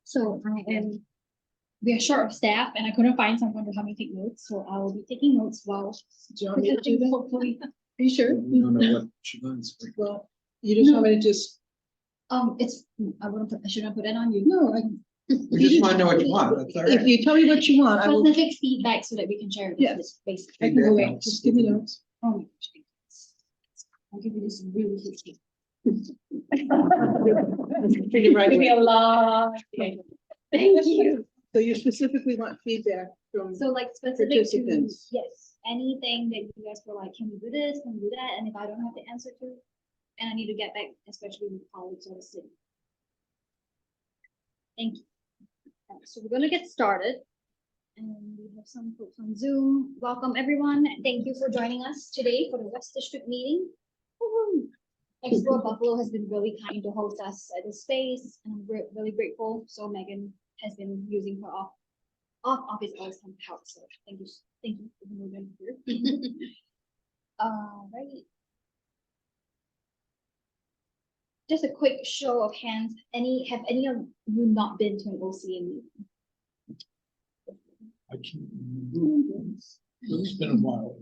So we are short of staff and I couldn't find someone to help me take notes. So I will be taking notes while Do you want me to do that? hopefully. Are you sure? We don't know what she wants. Well, you just want me to just, I shouldn't put it on you. no, We just want to know what you want. That's all if right. you tell me what you want, I will, Specific feedback so that we can share it. Yes. Basically. I can go Feedback. away, just give me notes. Oh my gosh. I'll give you this really quick thing. Figure right Give me away. a lot. Thank you. So you specifically want feedback from, So like specific to, Participants. yes, anything that you guys feel like, can we do this, can we do that? And if I don't have the answer to, and I need to get back, especially with colleagues or the city. Thank you. So we're gonna get started. And we have some folks on Zoom. Welcome, everyone. Thank you for joining us today for the West District meeting. Woohoo. Explore Buffalo has been really kind to host us at this space, and we're really grateful. So Megan has been using her off office hours to help. So thank you for moving here. Right. Just a quick show of hands. Have any of you not been to an OCA meeting? I can't remember. It's been a while.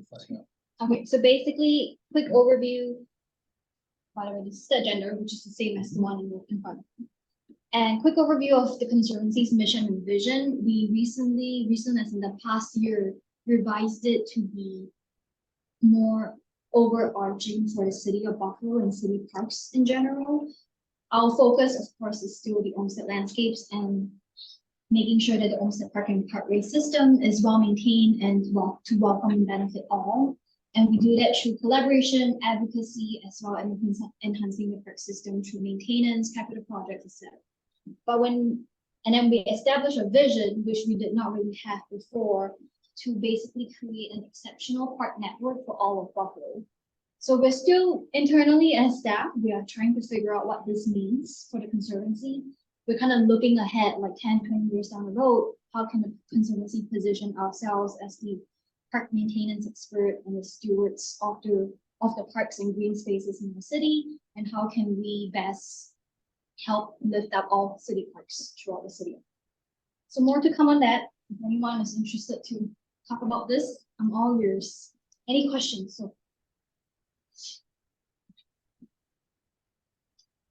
Okay, so basically, quick overview. By the way, this is the agenda, which is the same as the one in front of you. And quick overview of the Conservancy's mission and vision. We recently as in the past year, revised it to be more overarching for the city of Buffalo and city parks in general. Our focus, of course, is still the Olmsted landscapes and making sure that the Olmsted Park and Parkway system is well maintained and to welcome and benefit all. And we do that through collaboration, advocacy, as well as enhancing the park system through maintenance, capital projects, etc. And then we establish a vision, which we did not really have before, to basically create an exceptional park network for all of Buffalo. So we're still internally as staff, we are trying to figure out what this means for the Conservancy. We're kind of looking ahead like 10, 20 years down the road. How can the Conservancy position ourselves as the park maintenance expert and the stewards of the parks and green spaces in the city? And how can we best help lift up all city parks throughout the city? So more to come on that. If anyone is interested to talk about this, I'm all yours. Any questions? So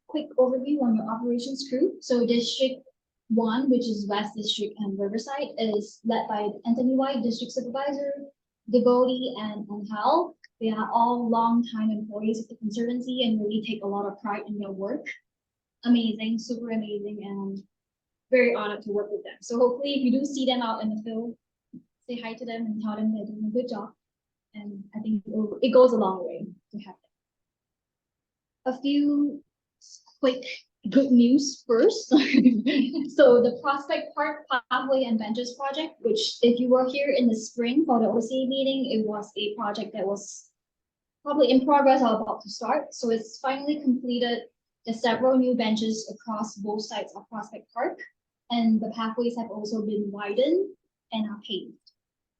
quick overview on your operations crew. So District 1, which is West District and Riverside, is led by Anthony White, District Supervisor, Devotee, and Hal. They are all long-time employees of the Conservancy and really take a lot of pride in their work. Amazing, super amazing, and very honored to work with them. So hopefully if you do see them out in the field, say hi to them and tell them they're doing a good job. And I think it goes a long way to have them. A few quick good news first. So the Prospect Park Pathway and Benches project, which if you were here in the spring for the OCA meeting, it was a project that was probably in progress or about to start. So it's finally completed. There's several new benches across both sides of Prospect Park, and the pathways have also been widened and are paved.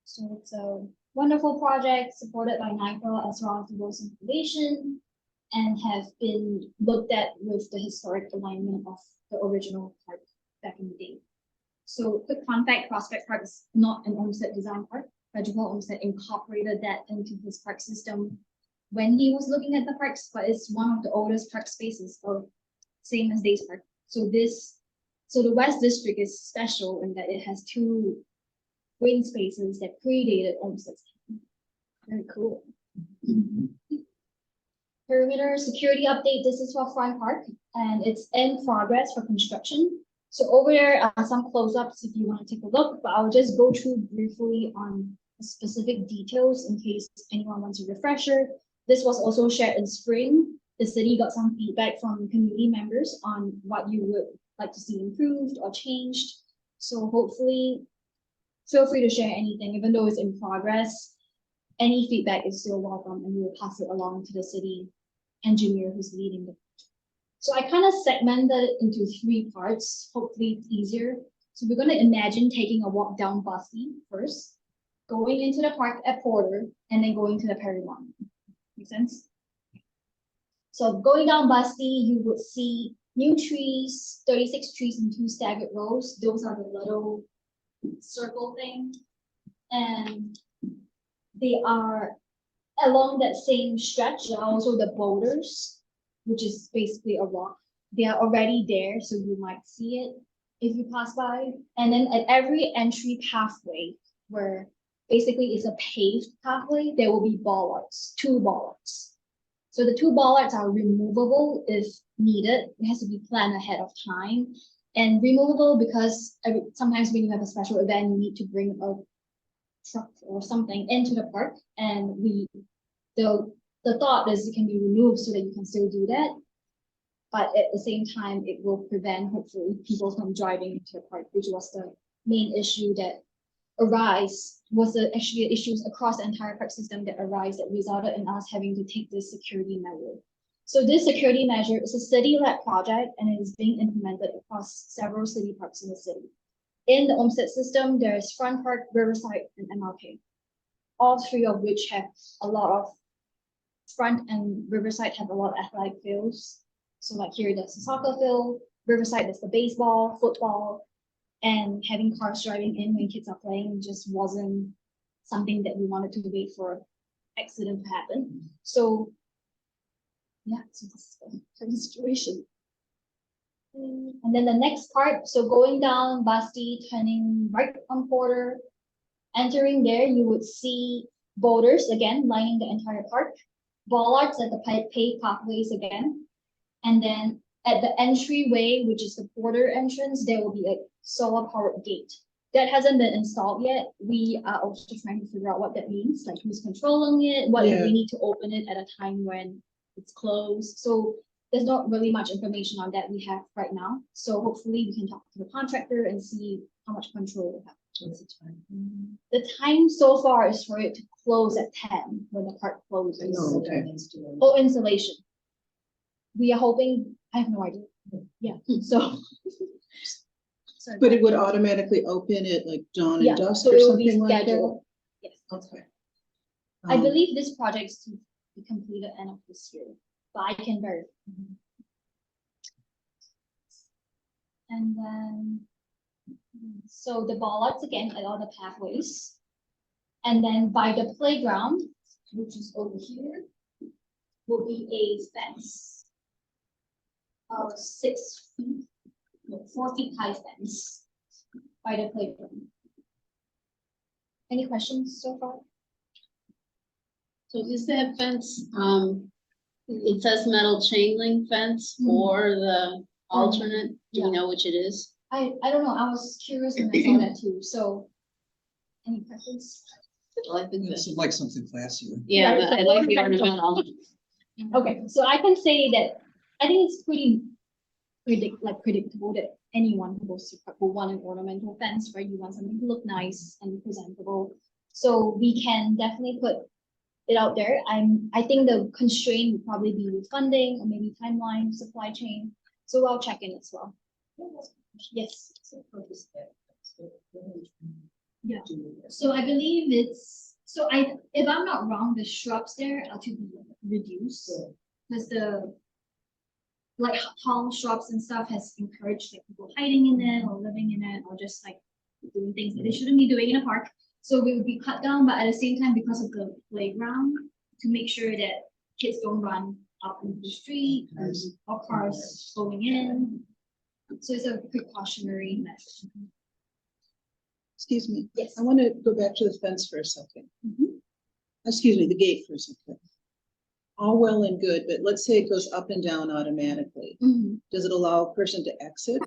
So it's a wonderful project supported by NIFA as well as the Wilson Foundation, and have been looked at with the historic alignment of the original park back in the day. So quick fun fact, Prospect Park is not an Olmsted design park. Reginald Olmsted incorporated that into his park system when he was looking at the parks, but it's one of the oldest park spaces, or same as Days Park. So the West District is special in that it has two green spaces that predated Olmsted's time. Very cool. perimeter security update. This is for Front Park and it's in progress for construction. So over there are some close-ups if you want to take a look, but I'll just go through briefly on specific details in case anyone wants a refresher. This was also shared in spring. The city got some feedback from community members on what you would like to see improved or changed. So hopefully feel free to share anything, even though it's in progress. Any feedback is still welcome and we will pass it along to the city engineer who's leading the. So I kind of segmented it into 3 parts, hopefully it's easier. So we're going to imagine taking a walk down Busty first, going into the park at Porter, and then going to the Perrymont. Make sense? So going down Busty, you would see new trees, 36 trees in 2 staggered rows. Those are the little circle thing. And they are along that same stretch, are also the boulders, which is basically a rock. They are already there, so you might see it if you pass by. And then at every entry pathway, where basically it's a paved pathway, there will be bollards, 2 bollards. So the 2 bollards are removable if needed. It has to be planned ahead of time. And removable because sometimes when you have a special event, you need to bring a truck or something into the park. And the thought is it can be removed so that you can still do that. But at the same time, it will prevent, hopefully, people from driving into the park, which was the main issue that actually issues across the entire park system that resulted in us having to take this security measure. So this security measure is a city-led project and it is being implemented across several city parks in the city. In the Olmsted system, there is Front Park, Riverside, and MLK. All 3 of which have a lot of Front and Riverside have a lot of athletic fields. So like here, there's the soccer field, Riverside, there's the baseball, football, and having cars driving in when kids are playing just wasn't something that we wanted to wait for accident to happen. So yeah, so this is the current situation. And then the next part, so going down Basti, turning right on Porter, entering there, you would see boulders again lining the entire park, bollards at the paved pathways again, and then at the entryway, which is the Porter entrance, there will be a solar-powered gate. That hasn't been installed yet. We are also trying to figure out what that means, like who's controlling it, what if we need to open it at a time when it's closed. So there's not really much information on that we have right now. So hopefully we can talk to the contractor and see how much control we have. What's the time? The time so far is for it to close at 10 when the park closes. Oh, okay. Oh, installation. We are hoping, I have no idea. Yeah, so. Sorry, But it would automatically open at like dawn yeah, and dusk so or it will be something like that? scheduled. Yes. Okay. I believe this project is to be completed end of this year, but I can verify. And then, so the bollards again at all the pathways. And then by the playground, which is over here, will be a fence of 6 feet, no, 4 feet high fence by the playground. Any questions so far? So is that fence, it says metal chain link fence or the alternate? Do you know which it is? I don't know. I was curious when I saw that too. So, any questions? Well, I think This that- is like something classier. Yeah, but I like the ornamental. Okay, so I can say that I think it's pretty predictable that anyone who goes to park will want an ornamental fence, right? You want something to look nice and presentable. So we can definitely put it out there. I think the constraint would probably be with funding or maybe timeline, supply chain. So I'll check in as well. Yes. Yeah. So I believe if I'm not wrong, the shrubs there are to be reduced because the like tall shrubs and stuff has encouraged like people hiding in it or living in it or just like doing things that they shouldn't be doing in a park. So we would be cut down, but at the same time, because of the playground, to make sure that kids don't run up into the street or cars going in. So it's a precautionary measure. Excuse me. Yes. I want to go back to the fence for a second. Excuse me, the gate for a second. all well and good, but let's say it goes up and down automatically. Mhm. Does it allow a person to exit?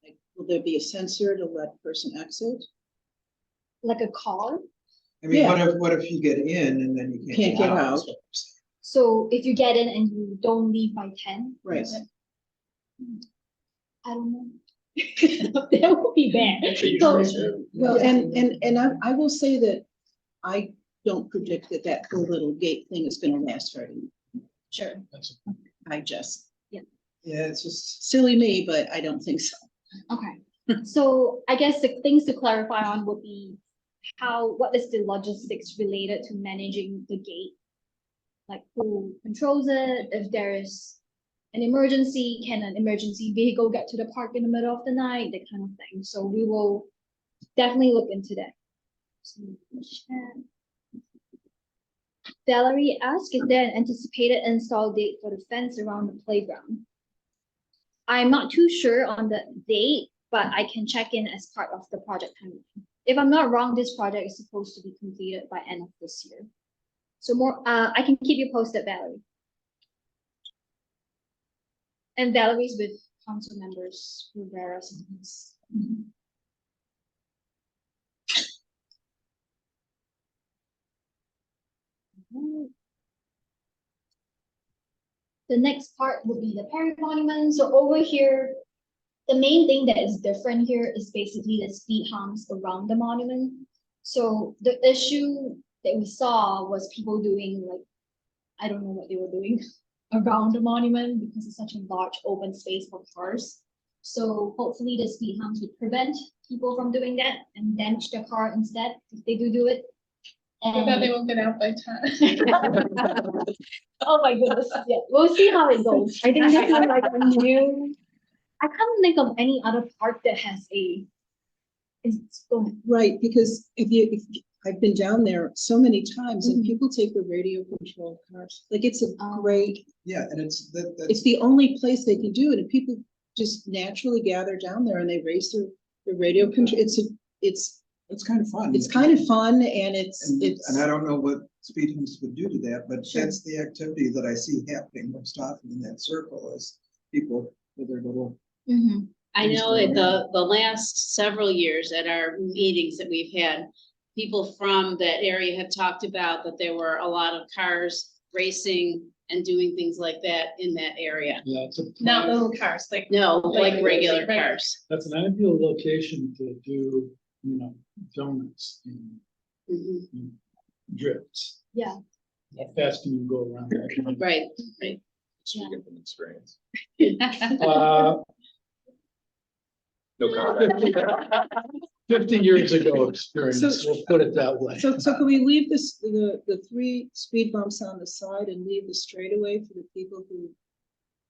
Like, will there be a sensor to let a person exit? Like a call. I mean, Yeah. what if you get in and then you Can't get out. That's what I'm saying. So if you get in and you don't leave by 10, Right. I don't know. That would be bad. So, Well, Yeah. and I will say that I don't predict that that whole little gate thing is gonna last very long. sure. That's I just, Yeah, it's just, silly me, but I don't think so. Okay. So I guess the things to clarify on would be what is the logistics related to managing the gate? Like who controls it? If there is an emergency, can an emergency vehicle get to the park in the middle of the night? That kind of thing. So we will definitely look into that. So, Valerie asked, is there an anticipated install date for the fence around the playground? I'm not too sure on the date, but I can check in as part of the project timeline. If I'm not wrong, this project is supposed to be completed by end of this year. So I can keep you posted, Valerie. And Valerie's with council members Rivera. The next part would be the parent monument. So over here, the main thing that is different here is basically the speed humps around the monument. So the issue that we saw was people doing like, I don't know what they were doing around the monument because it's such a large open space for cars. So hopefully the speed humps would prevent people from doing that and damage their car instead if they do it. I bet they And won't get out by 10. oh my goodness, yeah, we'll see how it goes. I think this is like a new. I can't think of any other park that has a. Right, because if I've been down there so many times and Mhm. people take the radio control cars, like it's a Oh. great, yeah, and it's, it's that's, the only place they can do it, and people just naturally gather down there and they race their radio control, it's kind of fun. it's kind of fun and it's, And I don't know what speed humps would do to that, but Sure. that's the activity that I see happening most often in that circle is people with their little. Mhm. I Things know going at the last several years at our meetings that we've had, people from that area have talked about that there were a lot of cars racing and doing things like that in that area. Yeah, Not little cars, like. No, like regular regular. cars. that's an ideal location to do, donuts and Mhm. drifts. Yeah. How fast can you go around that? Right, right. Yeah. Different experience. Uh, No comment. 50 years ago experience, So- we'll put it that way. so can we leave the 3 speed bumps on the side and leave the straightaway for the people who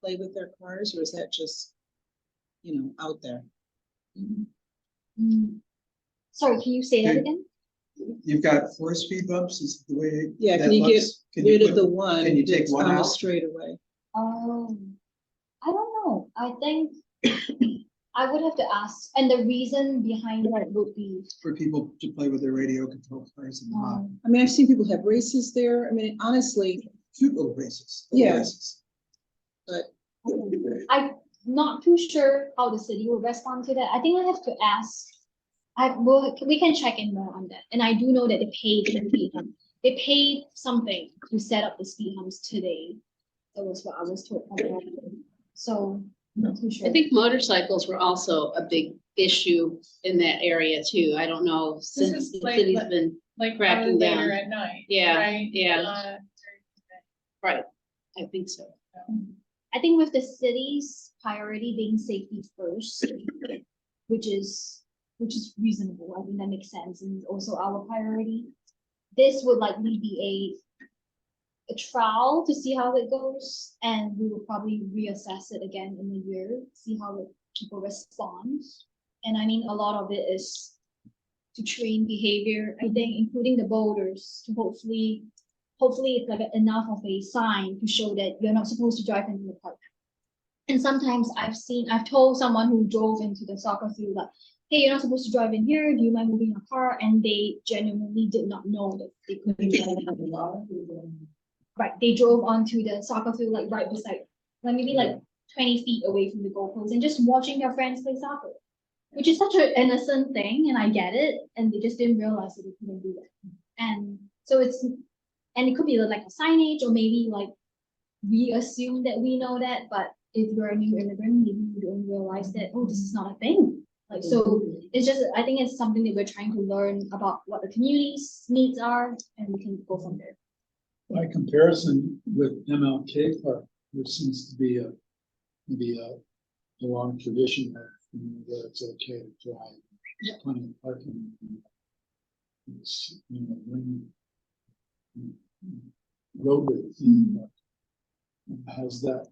play with their cars, or is that just, out there? Mm. Sorry, can you say that Okay. again? You've got 4 speed bumps is the way. Yeah, that can you get looks? Can you rid of put- the one Can you take that's one on the out? straightaway? I don't know. I think I would have to ask, and the reason behind that would be, For people to play with their radio control cars in the lot. I mean, I've seen people have races there. I mean, honestly, Cute little races. little Yeah. races. I'm not too sure how the city will respond to that. I think I have to ask. We can check in more on that. And I do know that they paid the speed hump. They paid something to set up the speed humps today. That was what I was told. So, not too sure. I think motorcycles were also a big issue in that area too. I don't know, since is the like- city's been, Like Cracking later down. at night. Yeah, Right? yeah. Right, I think so. I think with the city's priority being safety first, which is reasonable. I think that makes sense, and also our priority. This would likely be a trial to see how it goes, and we will probably reassess it again in a year, see how people respond. And I mean, a lot of it is to train behavior, I think, including the boulders, to hopefully it's like enough of a sign to show that you're not supposed to drive into the park. And sometimes I've told someone who drove into the soccer field like, hey, you're not supposed to drive in here, do you mind moving your car? And they genuinely did not know that they couldn't drive in the law. right, they drove onto the soccer field, like right beside, like maybe like 20 feet away from the goalpost and just watching their friends play soccer. Which is such an innocent thing, and I get it, and they just didn't realize that they couldn't do that. And so and it could be like a signage, or maybe like we assume that we know that, but if you're a new immigrant, maybe you don't realize that, oh, this is not a thing. Like, so it's just, I think it's something that we're trying to learn about what the community's needs are, and we can go from there. By comparison with MLK Park, there seems to be a long tradition there, where it's okay to drive. There's plenty of parking. It's, roadway. Has that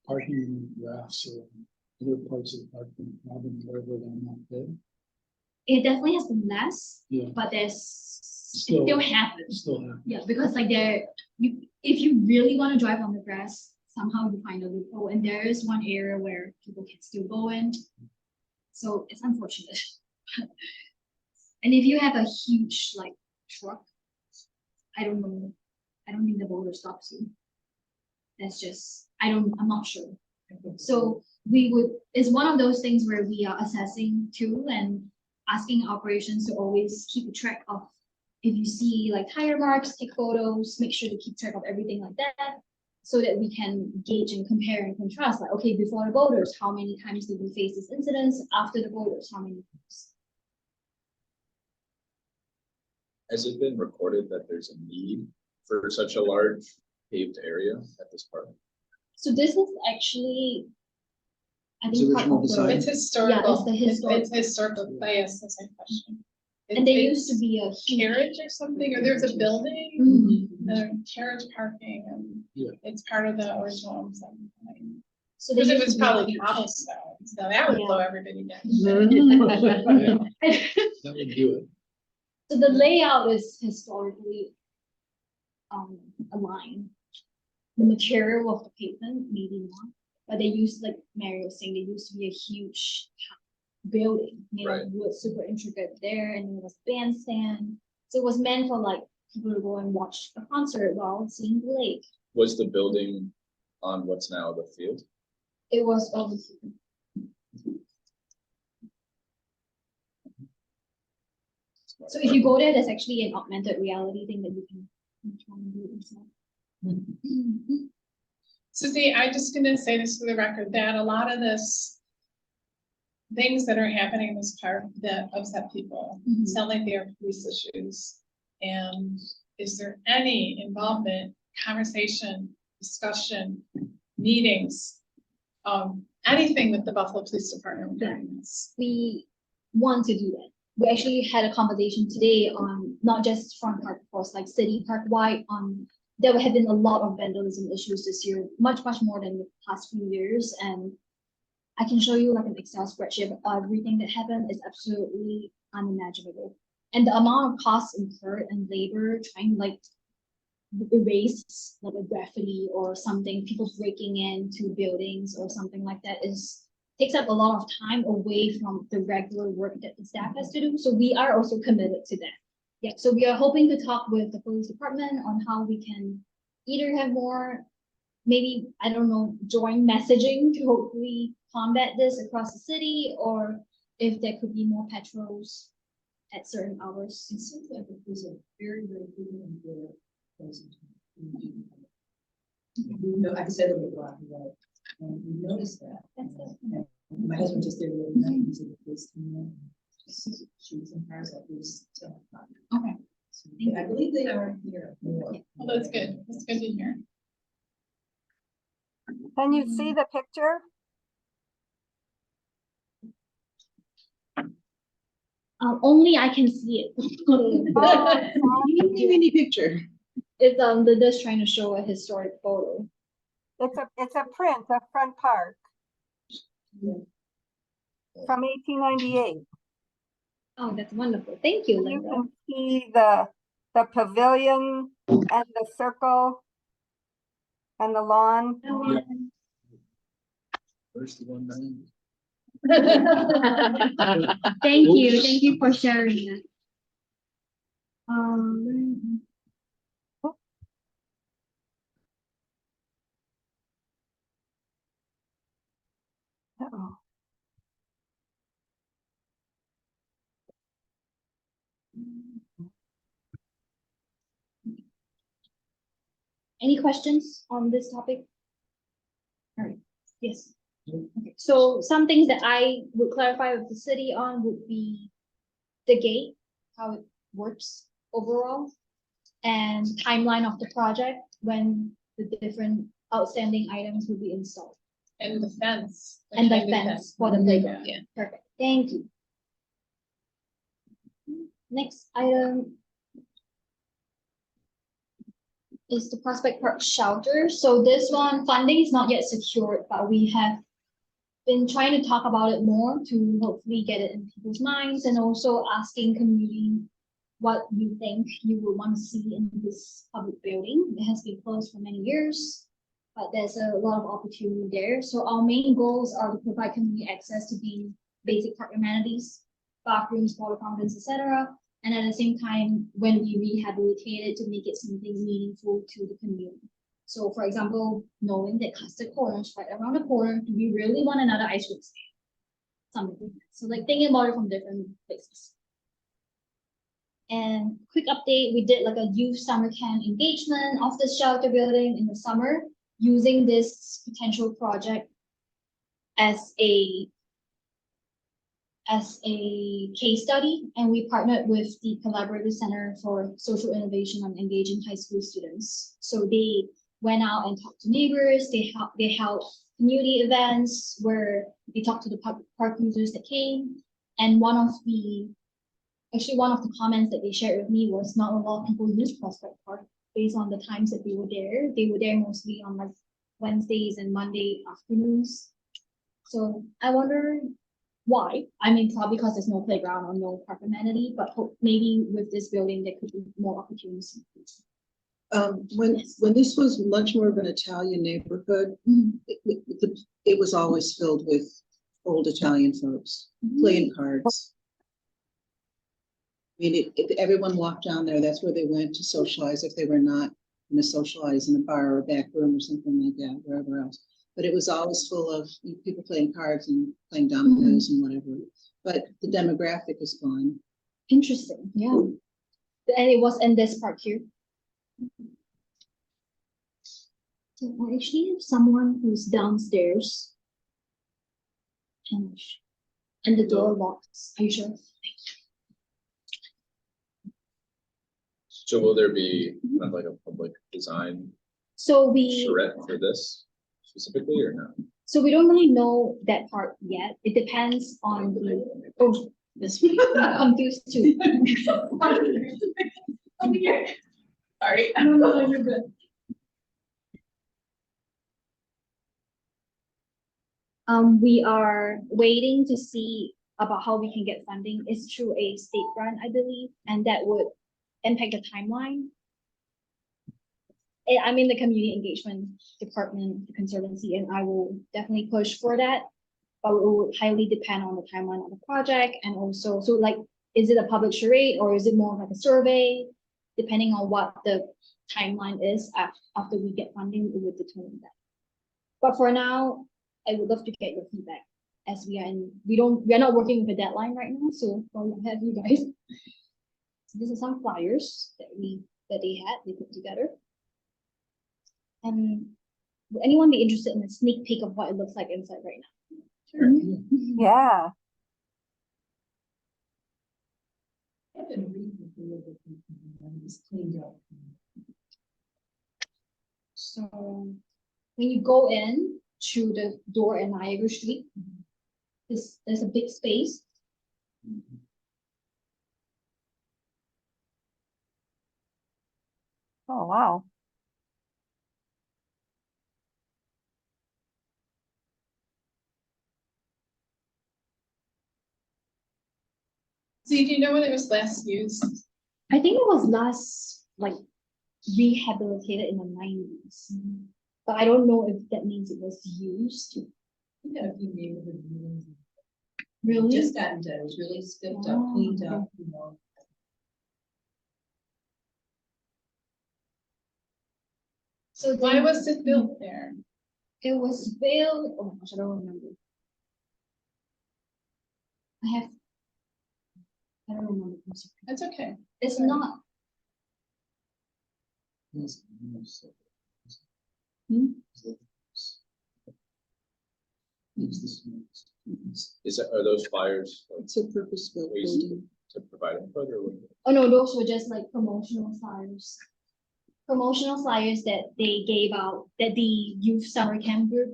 parking graphs or other parts of the park been having wherever they're not there? It definitely has been less, Yeah, but it Still- still happens. still have. Yeah, because like if you really want to drive on the grass, somehow you find a loophole, and there is one area where people can still go in. So it's unfortunate. And if you have a huge like truck, I don't know, I don't think the boulder stops you. That's just, I'm not sure. So it's one of those things where we are assessing too, and asking operations to always keep a track of, if you see like tire marks, take photos, make sure to keep track of everything like that, so that we can gauge and compare and contrast, like, okay, before the boulders, how many times did we face this incidents? After the boulders, how many times? Has it been recorded that there's a need for such a large paved area at this park? So this is actually, I It's think, part original of the- design. It's historical. the historic- It's historical, yes, that's my question. and there It's used to be a huge. carriage or something, or there's a building, Mhm. carriage parking, and Yeah. it's part of the original Olmsted. So there Because it used was to be a probably huge- cobblestone, so that would Yeah. blow everybody down. That would do it. So the layout is historically aligned. The material of the pavement, maybe not, but they used, like Mary was saying, there used to be a huge building made Right. of wood, super intricate there, and there was bandstand. So it was meant for like people to go and watch a concert while seeing the lake. Was the building on what's now the field? It was over here. So if you go there, there's actually an augmented reality thing that you can try and do yourself. Suzie, I'm just gonna say this for the record, that a lot of this things that are happening in this park that upset people, Mhm. sound like they are police issues. And is there any involvement, conversation, discussion, meetings, anything with the Buffalo Police Department regarding this? We want to do that. We actually had a conversation today on not just Front Park, of course, like City Park wide on, there have been a lot of vandalism issues this year, much more than the past few years. And I can show you like an Excel spreadsheet of everything that happened. Is absolutely unimaginable. And the amount of costs incurred and labor trying to like erase like a graffiti or something, people breaking into buildings or something like that takes up a lot of time away from the regular work that the staff has to do. So we are also committed to that. Yeah, so we are hoping to talk with the police department on how we can either have more, maybe, I don't know, joint messaging to hopefully combat this across the city, or if there could be more patrols at certain hours. It seems like it was a very, very frequent present. No, I said it a lot, and we noticed that. That's it. And my husband just did it the other night, he said the police came in, shooting some cars like it was 10 o'clock. Okay. So, I believe they are here. Well, that's good. That's good to hear. Can you see the picture? Only I can see it. Mini picture. It's Linda's trying to show a historic photo. It's a print of Front Park. From 1898. Oh, that's wonderful. Thank you, You Linda. can see the pavilion and the circle and the lawn. Where's the one down? Thank you for sharing that. Oh. Any questions on this topic? All right, yes. Okay, so some things that I would clarify with the city on would be the gate, how it works overall, and timeline of the project when the different outstanding items will be installed. And the fence. And the kind of fence for the playground. Yeah. Perfect, thank you. Next item is the Prospect Park shelter. So this one, funding is not yet secured, but we have been trying to talk about it more to hopefully get it in people's minds, and also asking community what you think you would want to see in this public building. It has been closed for many years, but there's a lot of opportunity there. So our main goals are to provide community access to the basic park amenities, bathrooms, water fountains, etc. And at the same time, when we rehabilitate it, to make it something meaningful to the community. So for example, knowing that Custard Corner is right around the corner, do we really want another ice cream stand? Something like that. So like thinking about it from different places. And quick update, we did like a youth summer camp engagement of the shelter building in the summer, using this potential project as a case study, and we partnered with the Collaborative Center for Social Innovation on Engaging High School Students. So they went out and talked to neighbors, they held community events where they talked to the park users that came, and one of the comments that they shared with me was not a lot of people use Prospect Park based on the times that they were there. They were there mostly on like Wednesdays and Monday afternoons. So I wonder why. I mean, probably because there's no playground or no park amenity, but maybe with this building, there could be more opportunities. When this was much more of an Italian neighborhood, Mhm. it was always filled with old Italian folks playing cards. I mean, everyone walked down there, that's where they went to socialize if they were not going to socialize in a bar or a back room or something like that, wherever else. But it was always full of people playing cards and playing dominoes and whatever. But the demographic is gone. Interesting, yeah. And it was in this park here. So I actually have someone who's downstairs. And the door locks. Are you sure? So will there be kind of like a public design So we. charrette for this specifically or not? So we don't really know that part yet. It depends on the, oh, this one, I'm confused too. Sorry, I don't know, you're good. We are waiting to see about how we can get funding. It's through a state grant, I believe, and that would impact the timeline. I'm in the community engagement department, the Conservancy, and I will definitely push for that. But it will highly depend on the timeline of the project, and also, so like, is it a public charade or is it more like a survey? Depending on what the timeline is after we get funding, it would determine that. But for now, I would love to get your feedback, as we are not working with a deadline right now, so we'll have you guys. So this is some flyers that they put together. And would anyone be interested in a sneak peek of what it looks like inside right now? Sure. Yeah. I've been reading a little bit, and it's cleaned up. So when you go in to the door in Niagara Street, there's a big space. Oh, wow. See, do you know when it was last used? I think it was last like rehabilitated in the 90s. But I don't know if that means it was used. We got a few neighborhood meetings. Really? Just gotten done, it was really spiffed up, Oh, cleaned okay. up, you know. So Why was it built there? it was built, oh my gosh, I don't remember. I don't remember. I'm sorry. That's okay. It's Sorry. not, Yes. Hmm? Is that, are those flyers like, It's a purpose-built Ways. building. to provide input or what? oh no, those were just like promotional flyers. Promotional flyers that they gave out, that the youth summer camp group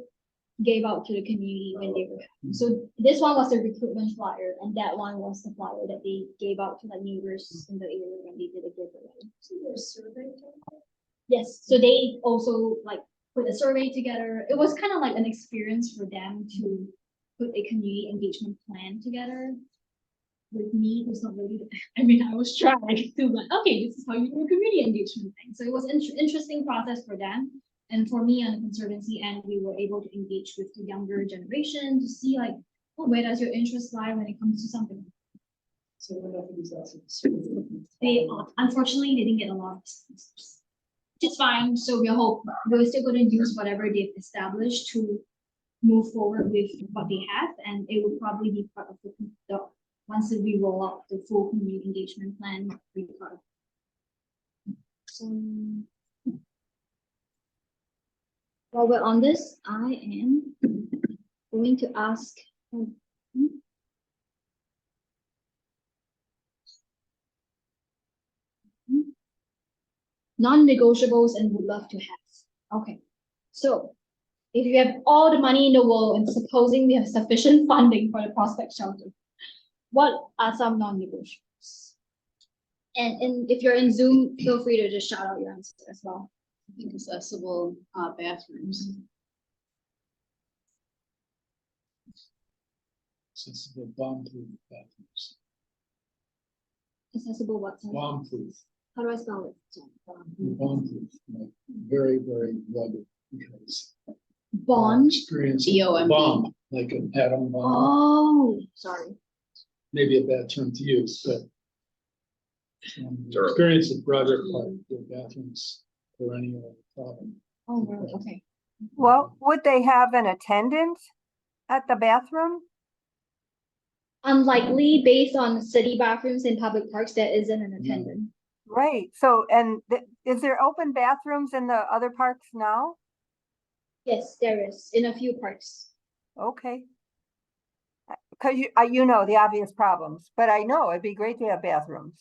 gave out to the community when they were. So this one was the recruitment flyer, and that one was the flyer that they gave out to the neighbors in the area when they did a giveaway. So there's survey. Yes, so they also like put a survey together. It was kind of like an experience for them to put a community engagement plan together with me, who's not really, I mean, I was trying to like, okay, this is how you do a community engagement thing. So it was an interesting process for them. And for me on the Conservancy end, we were able to engage with the younger generation to see like, oh, where does your interest lie when it comes to something? So what about these also? They, unfortunately, they didn't get a lot of responses. Which is fine, so we're still gonna use whatever they've established to move forward with what they have, and it will probably be part of the once we roll out the full community engagement plan, we part of. So, while we're on this, I am going to ask. Non-negotiables and would love to have. Okay, so if you have all the money in the world and supposing we have sufficient funding for the prospect shelter, what are some non-negotiables? And if you're in Zoom, feel free to just shout out your answer as well. I think accessible bathrooms. Accessible bomb-proof bathrooms. Accessible what? Sorry? Bomb-proof, How do I spell it? Sorry. bomb-proof, like very, very rugged because. Bond. Experience. BOMB. Bomb, like an atom bomb, Oh, sorry. maybe a bad term to use, but. Durable. Experience of Project Park, the bathrooms, perennial problem. Oh, really? Okay. Well, would they have an attendant at the bathroom? Unlikely based on city bathrooms in public parks, there isn't an attendant. Right, so, and is there open bathrooms in the other parks now? Yes, there is in a few parks. Okay. Cause you know the obvious problems, but I know it'd be great to have bathrooms.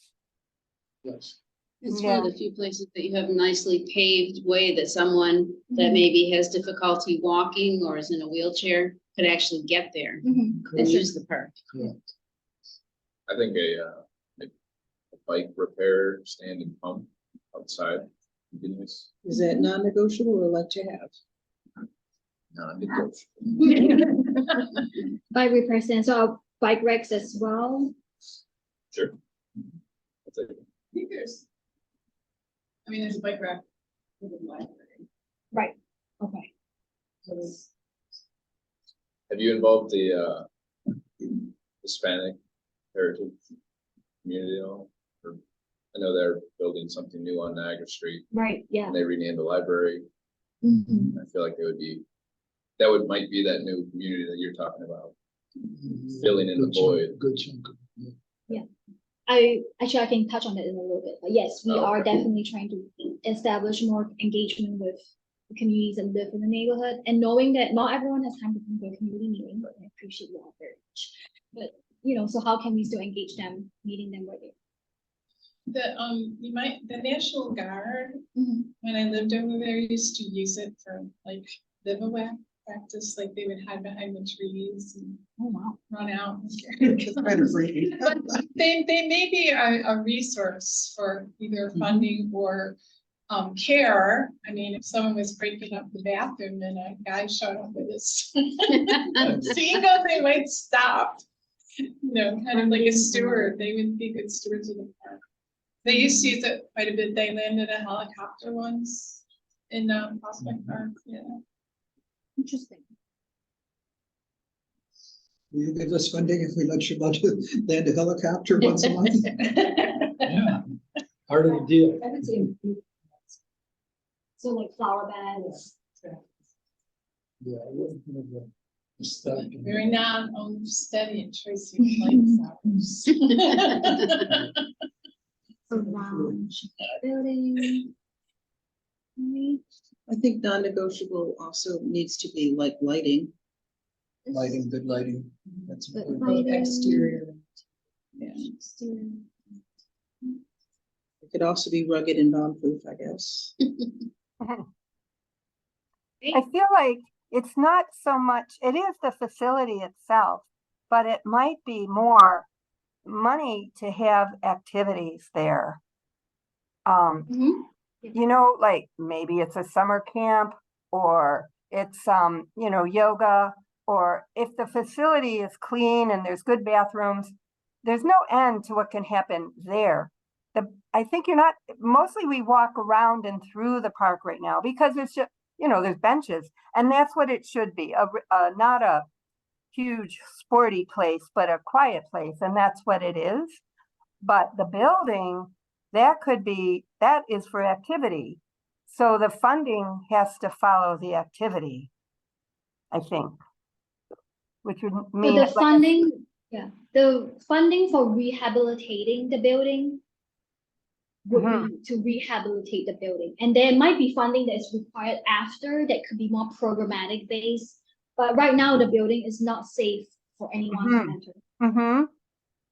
Yes. It's one of the few places that you have a nicely paved way that someone that maybe has difficulty walking or is in a wheelchair could actually get there and use the park. I think a bike repair stand and pump outside would be nice. Is that non-negotiable or like to have? Non-negotiable. Bike repair stand, so bike racks as well. Sure. I'll take it. I think there's a bike rack. with a library. Right, okay. Have you involved the Hispanic heritage community at all? Or, I know they're building something new on Niagara Street Right, yeah. and they renamed the library. Mhm. I feel like they would be, might be that new community that you're talking about, filling in the Good chunk- void. Good chunk of, yeah. I can touch on it in a little bit, but yes, we Oh, are okay. definitely trying to establish more engagement with the communities that live in the neighborhood, and knowing that not everyone has time to come to a community meeting, but I appreciate you all very much. But, so how can we still engage them, meeting them where they The National Guard, Mhm. when I lived over there, used to use it for like bivouac practice, like they would hide behind the trees and Oh, wow. run out. It's kind of free. But they may be a resource for either funding or care. I mean, if someone was breaking up the bathroom and a guy showed up with his seagull, they might stop. Kind of like a steward. They would be good stewards of the park. They used to use it quite a bit. They landed a helicopter once in Prospect Park. Yeah. Interesting. Will you give us funding if we let you land a helicopter once a month? Yeah, part of the deal. I would say. So like flower beds. Yeah, I wouldn't have Aesthetic. Very non-Olmstedian choice of lights. Around building. Right. I think non-negotiable also needs to be like lighting. Lighting, good lighting. That's Good important. lighting. Exterior. Yeah. Exterior. It could also be rugged and bomb-proof, I guess. I feel like it's not so much, it is the facility itself, but it might be more money to have activities there. Mhm. You know, like maybe it's a summer camp or it's yoga, or if the facility is clean and there's good bathrooms, there's no end to what can happen there. I think mostly we walk around and through the park right now because it's just, there's benches, and that's what it should be, not a huge sporty place, but a quiet place, and that's what it is. But the building, that is for activity. So the funding has to follow the activity, I think. Which would So mean, the funding, the funding for rehabilitating the building would be to rehabilitate the building. And there might be funding that is required after that could be more programmatic based. But right now, the building is not safe for anyone to enter.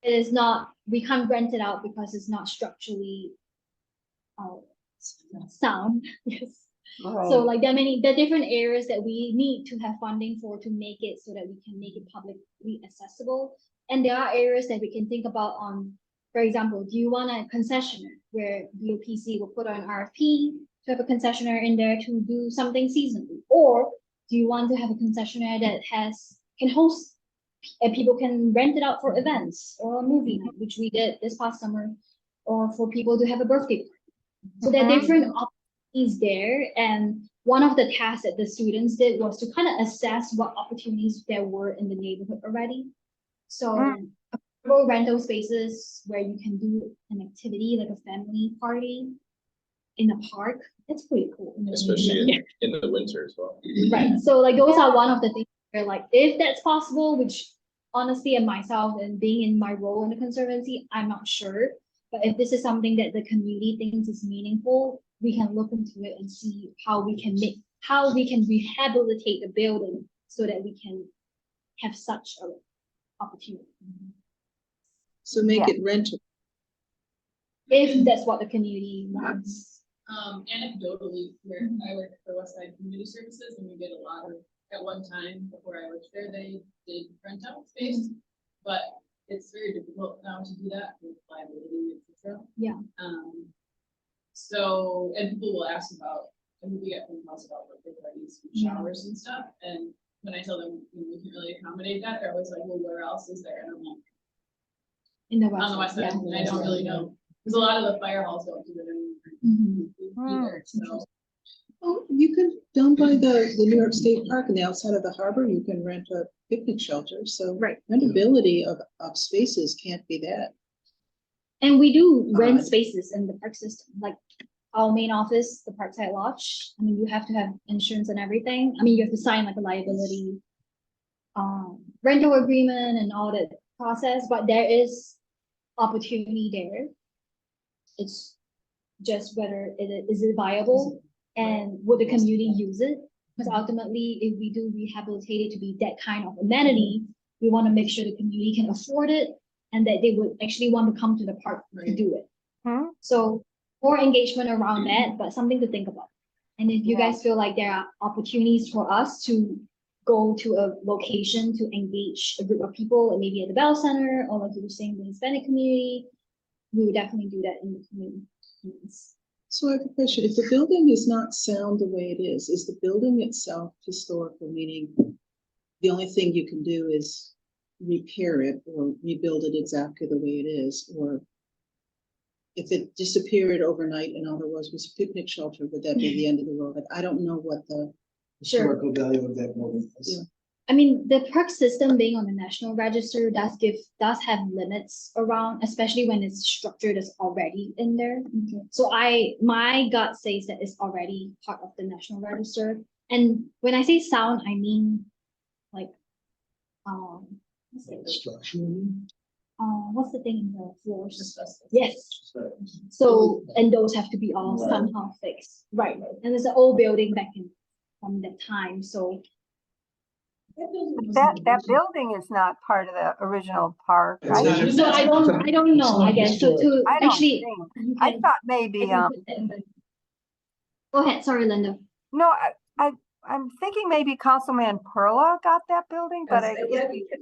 It is not, we can't rent it out because it's not structurally sound. Yes. right. So like there are different areas that we need to have funding for to make it so that we can make it publicly accessible. And there are areas that we can think about for example, do you want a concessionaire where BOPC will put on an RFP to have a concessionaire in there to do something seasonally? Or do you want to have a concessionaire that can host and people can rent it out for events or a movie night, which we did this past summer, or for people to have a birthday party? So there are different opportunities there. And one of the tasks that the students did was to kind of assess what opportunities there were in the neighborhood already. So rental spaces where you can do an activity like a family party in a park. That's pretty cool. Especially in the winter as well. Right. So like those are one of the things where like if that's possible, which honestly and myself and being in my role in the Conservancy, I'm not sure. But if this is something that the community thinks is meaningful, we can look into it and see how we can rehabilitate the building so that we can have such an opportunity. So make it rentable. If that's what the community wants. Anecdotally, where I work for Westside Community Services, and we did a lot of, at one time before I worked there, they did rent out space, but it's very difficult now to do that with liability, etc. Yeah. So, and people will ask about, and we get phone calls about birthday parties and showers and stuff, and when I tell them we can't really accommodate that, they're always like, well, where else is there? And I'm like, on the west side, and I don't really know. Because a lot of the fire halls don't do it anymore either, so. Oh, you can, down by the New York State Park and the outside of the harbor, you can rent a picnic shelter. So rentability of spaces can't be that. And we do rent spaces in the park system, like our main office, the Parkside Lodge. I mean, you have to have insurance and everything. I mean, you have to sign like a liability rental agreement and all that process, but there is opportunity there. It's just whether is it viable and would the community use it? Because ultimately, if we do rehabilitate it to be that kind of amenity, we want to make sure the community can afford it and that they would actually want to come to the park to do it. So more engagement around that, but something to think about. And if you guys feel like there are opportunities for us to go to a location to engage a group of people, and maybe at the Bell Center or like you were saying, the Hispanic community, we would definitely do that in the community. So I have a question. If the building is not sound the way it is the building itself historical, meaning the only thing you can do is repair it or rebuild it exactly the way it is? Or if it disappeared overnight and all there was a picnic shelter, would that be the end of the world? I don't know what the historical value of that building is. Yeah. I mean, the park system being on the National Register does have limits around, especially when it's structured as already in there. So my gut says that it's already part of the National Register. And when I say sound, I mean like what's the Structurally. what's the thing in the floors? Yes. So, and those have to be all somehow fixed, right? And it's an old building back in from that time, so. That building is not part of the original park. It's not. So I don't know, I guess, so to I don't actually. think. you I can- thought I maybe, can put that in the- Go ahead, sorry, Linda. no, I'm thinking maybe Councilman Perla got that building, but I,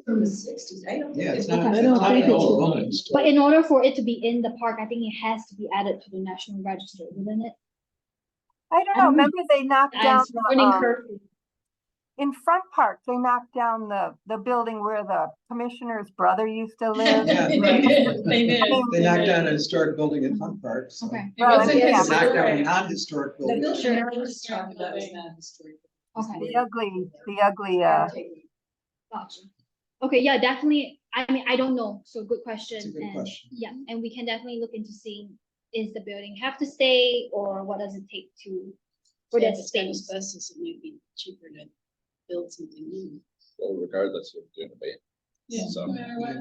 From the sixties, I don't think. Yeah, it's it's- not- I don't think It's it's- all buildings. But in order for it to be in the park, I think it has to be added to the National Register, isn't it? I don't I know, don't know. remember they knocked down As learning the, curve. in Front Park, they knocked down the building where the commissioner's brother used to live. Yeah, They did. they knocked down a historic building in Fun Park, so. Okay, It wasn't yeah. They knocked down a historic. non-historic The building. building Sure. I was talking about is not historic. okay. The ugly, Gotcha. Okay, yeah, definitely. I mean, I don't know, so good question. It's a good and question. Yeah, and we can definitely look into seeing, is the building have to stay, or what does it take to, for Yeah, that if it's got space? asbestos, it might be cheaper to build something new. Well, regardless of doing a bait, Yeah, So- no matter what,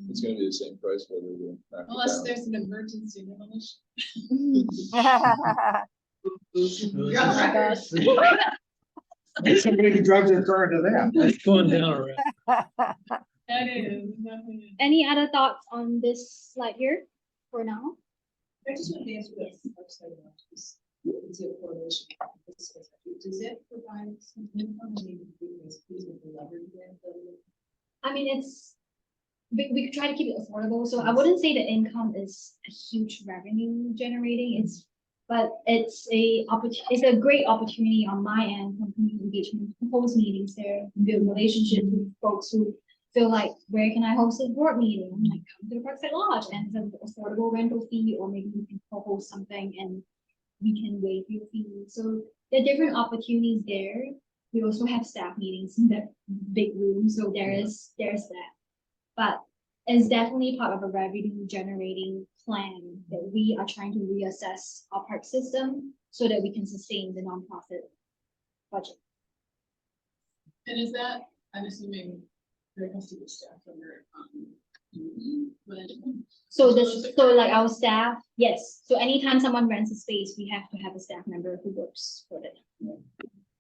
it's gonna be the same price whether we knock it unless down. there's an emergency demolition. Oh my gosh. Somebody who drives their car into that. That's going down already. That is, definitely. Any other thoughts on this slide here for now? I just want to answer that website about this. Is it correlation? Does that provide some income? I mean, because who's with the leverage there? I mean, it's, we could try to keep it affordable, so I wouldn't say the income is a huge revenue generating, but it's a great opportunity on my end from community engagement, to host meetings there, build relationships with folks who feel like, where can I host a board meeting? I'm like, come to the Parkside Lodge, and it's an affordable rental fee, or maybe you can co-host something and we can waive your fee. So there are different opportunities there. We also have staff meetings in that big room, so there's that. But it's definitely part of a revenue generating plan that we are trying to reassess our park system so that we can sustain the nonprofit budget. And is that, I'm assuming, there has to be staff under, management? So like our staff, yes. So anytime someone rents a space, we have to have a staff member who works for them.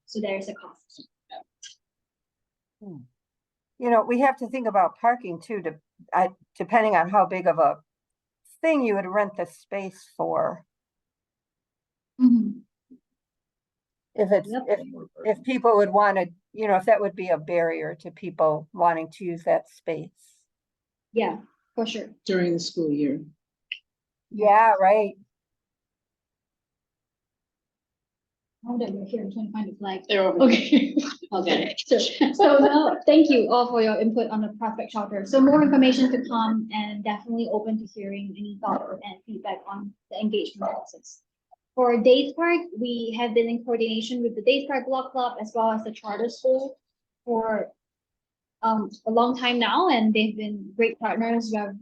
So there's a cost. you know, we have to think about parking too, depending on how big of a thing you would rent the space for. Mhm. If it's, Yep. if people would want to, you know, if that would be a barrier to people wanting to use that space. Yeah, for sure. During the school year. Yeah, right. Now that we're here, I'm trying to find the flag. They're over. Okay. Okay. So now, thank you all for your input on the prospect shelter. So more information to come, and definitely open to hearing any thought and feedback on the engagement process. For Days Park, we have been in coordination with the Days Park Block Club as well as the charter school for a long time now, and they've been great partners. We are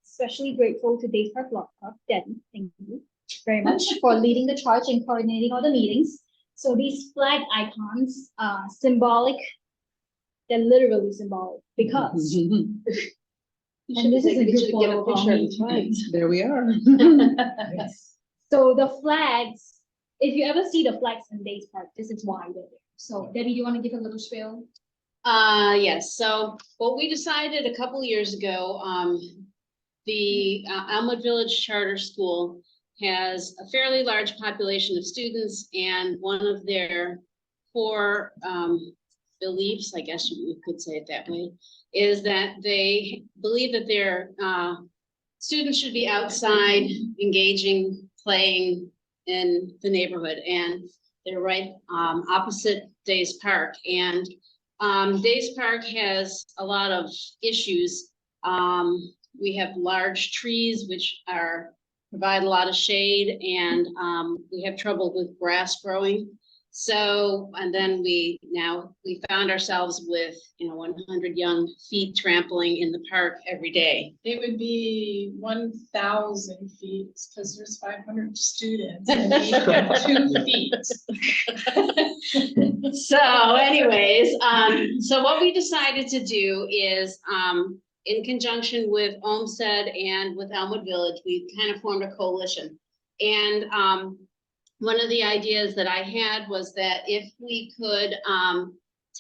especially grateful to Days Park Block Club. Debbie, thank you very much for leading the charge and coordinating all the meetings. So these flag icons are symbolic. They're literally symbolic because, and this is a good photo of me. There we are. So the flags, if you ever see the flags in Days Park, this is why they're there. So Debbie, do you want to give a little spiel? Yes, so what we decided a couple years ago, the Elmwood Village Charter School has a fairly large population of students, and one of their core beliefs, I guess you could say it that way, is that they believe that their students should be outside, engaging, playing in the neighborhood, and they're right opposite Days Park. And Days Park has a lot of issues. We have large trees which provide a lot of shade, and we have trouble with grass growing. So, and then we found ourselves with, 100 young feet trampling in the park every day. It would be 1,000 feet, because there's 500 students, and we have 2 feet. So anyways, so what we decided to do is, in conjunction with Olmsted and with Elmwood Village, we kind of formed a coalition. And, one of the ideas that I had was that if we could,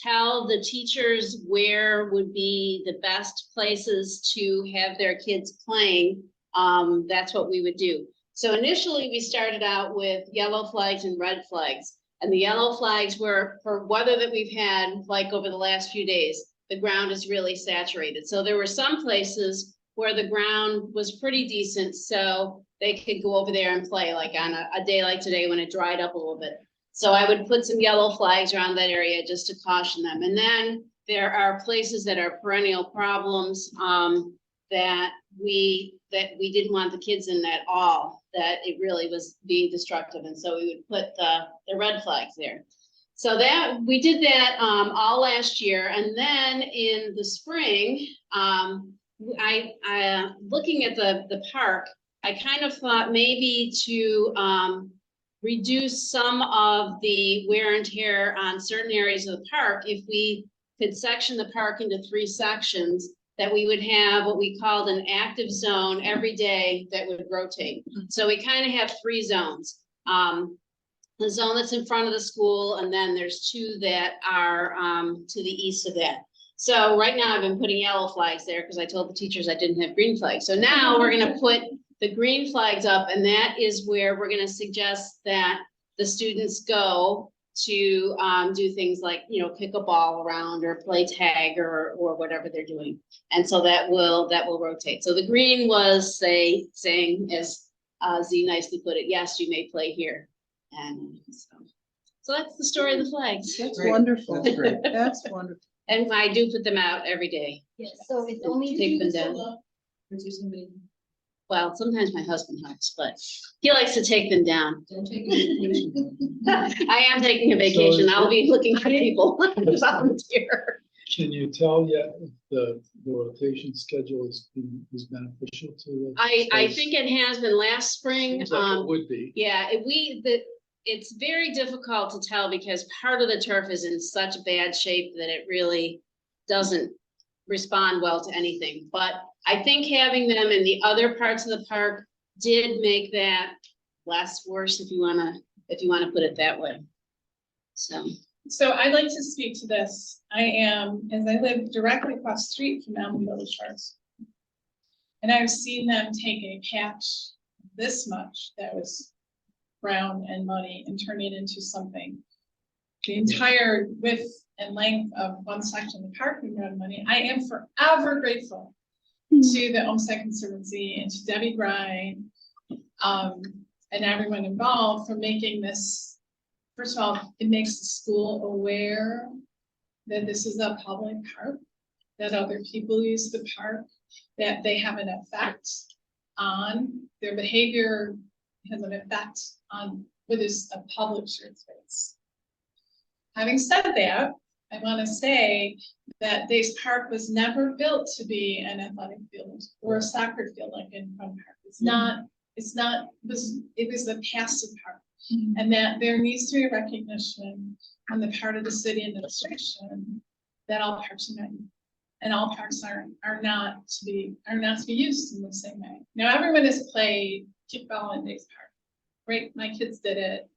tell the teachers where would be the best places to have their kids playing, that's what we would do. So initially, we started out with yellow flags and red flags. And the yellow flags were for weather that we've had, like over the last few days, the ground is really saturated. So there were some places where the ground was pretty decent, so they could go over there and play, like on a day like today when it dried up a little bit. So I would put some yellow flags around that area just to caution them. And then there are places that are perennial problems, that we didn't want the kids in at all, that it really was being destructive. And so we would put the red flags there. So that we did that all last year. And then in the spring, I looking at the park, I kind of thought maybe to reduce some of the wear and tear on certain areas of the park, if we could section the park into 3 sections, that we would have what we called an active zone every day that would rotate. So we kind of have 3 zones. The zone that's in front of the school, and then there's 2 that are to the east of that. So right now I've been putting yellow flags there because I told the teachers I didn't have green flags. So now we're gonna put the green flags up, and that is where we're gonna suggest that the students go to do things like, kick a ball around or play tag or whatever they're doing. And so that will rotate. So the green was saying, as Z nicely put it, yes, you may play here. And so that's the story of the flags. That's Great. wonderful. That's great. That's wonderful. And I do put them out every day. Yes, so it's only. Take them down. Or is there somebody, Well, sometimes my husband helps, but he likes to take them down. don't take a vacation. I am taking a vacation. I'll be looking for people to volunteer. Can you tell yet if the rotation schedule is beneficial to the? I think it has been last spring. Seems like it would be. Yeah, it's very difficult to tell because part of the turf is in such bad shape that it really doesn't respond well to anything. But I think having them in the other parts of the park did make that less worse, if you wanna put it that way. So I'd like to speak to this. As I live directly across the street from Elmwood Village Charts. And I've seen them take a patch this much that was brown and muddy and turn it into something. The entire width and length of one section of the park we brown money. I am forever grateful to the Olmsted Conservancy and to Debbie Brine, and everyone involved for making this. First of all, it makes the school aware that this is a public park, that other people use the park, that they have an effect on their behavior, has an effect on what is a public shared space. Having said that, I want to say that Days Park was never built to be an athletic field or a soccer field like in Fun Park. It was a passive park. And that there needs to be recognition on the part of the city administration that all parks are not, and all parks are not to be used in the same way. Now everyone has played kickball in Days Park. Right, my kids did it.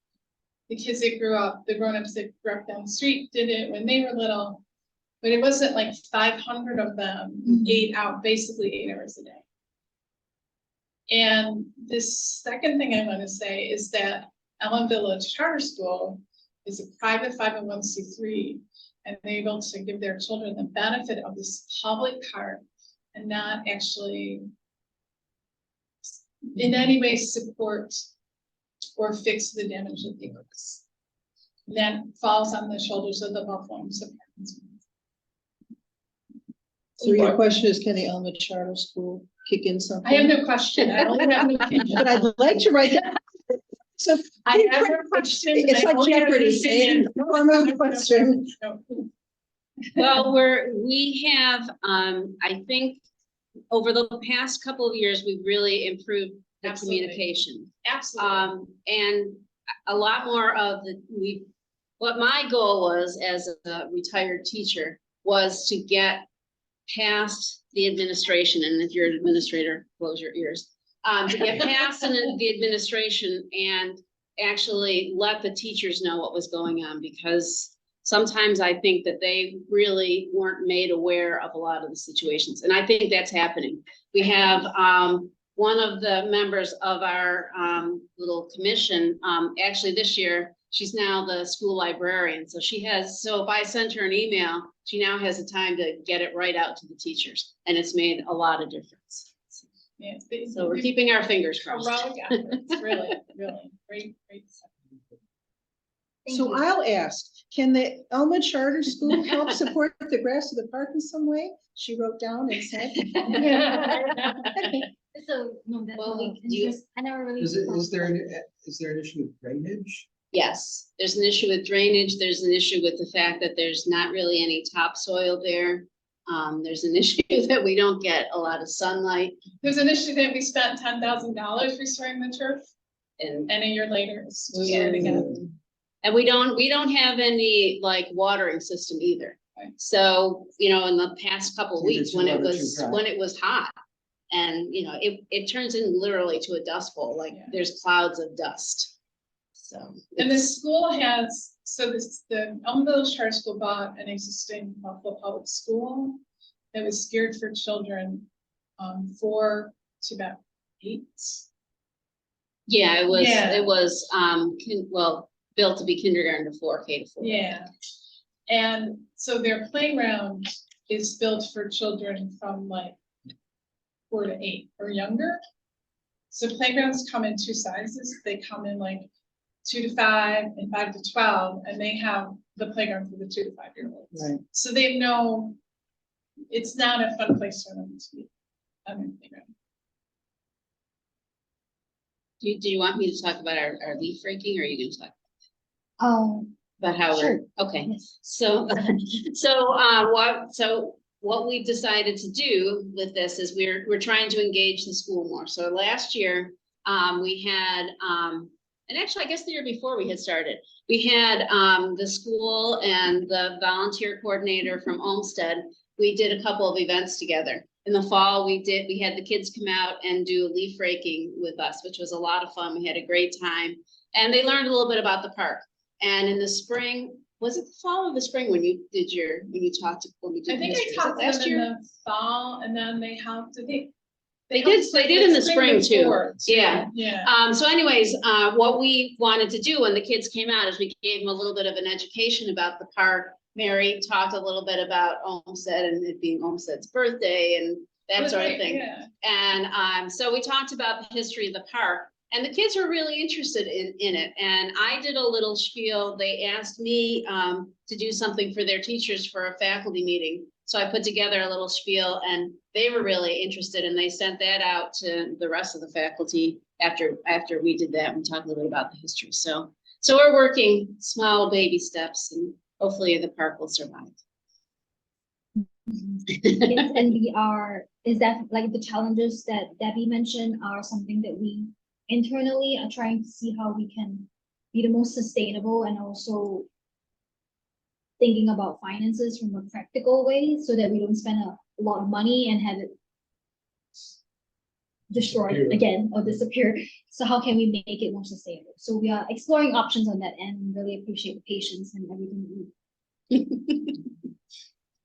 The kids that grew up, the grown-ups that grew up down the street did it when they were little, but it wasn't like 500 of them basically 8 hours a day. And this second thing I want to say is that Elmwood Village Charter School is a private 501c3, and they're able to give their children the benefit of this public park and not actually in any way support or fix the damage that they cause. That falls on the shoulders of the Buffalo parents. So your question is, can the Elmwood Charter School kick in something? I have no question. I only have no opinion. But I'd like to write that. So I have a question. it's I like only have an Jeopardy, opinion. saying, question. No. Well, we have, I think, over the past couple of years, we've really improved the Absolutely. communication. Absolutely. And a lot more of what my goal was as a retired teacher was to get past the administration, and if you're an administrator, close your ears. To get past the administration and actually let the teachers know what was going on, because sometimes I think that they really weren't made aware of a lot of the situations, and I think that's happening. We have one of the members of our little commission, actually this year, she's now the school librarian. So so if I sent her an email, she now has the time to get it right out to the teachers, and it's made a lot of difference. Yeah, So we're keeping our fingers crossed. heroic efforts, really, really, great. Thank So you. I'll ask, can the Elma Charter School help support the grass of the park in some way? She wrote down and said. So, no, that's Well, really do you- interest, I never really. Is there an issue with drainage? Yes, there's an issue with drainage. There's an issue with the fact that there's not really any topsoil there. There's an issue that we don't get a lot of sunlight, There's an issue that we spent $10,000 restoring the turf, and and a year later, it's just Yeah. starting again. And we don't have any like watering system either. Right. So, in the past couple of Either weeks too when wet it or too was, dry. when it was hot. And, it turns in literally to a dust bowl, like Yeah. there's clouds of dust. So. And the it's- school has, the Elm Village Charter School bought an existing Buffalo Public School that was geared for children, 4 to about 8. Yeah, it was, Yeah. built to be kindergarten to 4, K to 4. Yeah. And so their playground is built for children from like 4 to 8 or younger. So playgrounds come in 2 sizes. They come in like 2 to 5 and 5 to 12, and they have the playground for the 2 to 5-year-olds. Right. So they know it's not a fun place for them to be. Playground. Do you want me to talk about our leaf raking, or are you gonna talk Um, about how Sure. okay. yes. So, what we've decided to do with this is we're trying to engage the school more. So last year, we had, and actually, I guess the year before we had started, we had, the school and the volunteer coordinator from Olmsted. We did a couple of events together. In the fall, we had the kids come out and do leaf raking with us, which was a lot of fun. We had a great time, and they learned a little bit about the park. And in the spring, was it the fall or the spring when you did when you talked to, when we did I think history? I Was it talked to last them in year? the fall, and then they helped, They did in the spring too. before, Yeah. Yeah. So anyways, what we wanted to do when the kids came out is we gave them a little bit of an education about the park. Mary talked a little bit about Olmsted and it being Olmsted's birthday and that sort of thing. Yeah. And so we talked about the history of the park, and the kids were really interested in it. And I did a little spiel. They asked me to do something for their teachers for a faculty meeting. So I put together a little spiel, and they were really interested, and they sent that out to the rest of the faculty after we did that. We talked a little bit about the history. So we're working small baby steps, and hopefully the park will survive. Yes, and is that like the challenges that Debbie mentioned are something that we internally are trying to see how we can be the most sustainable, and also thinking about finances from a practical way so that we don't spend a lot of money and have it destroyed Disappear. again or disappear. So how can we make it more sustainable? So we are exploring options on that end, and really appreciate the patience and everything.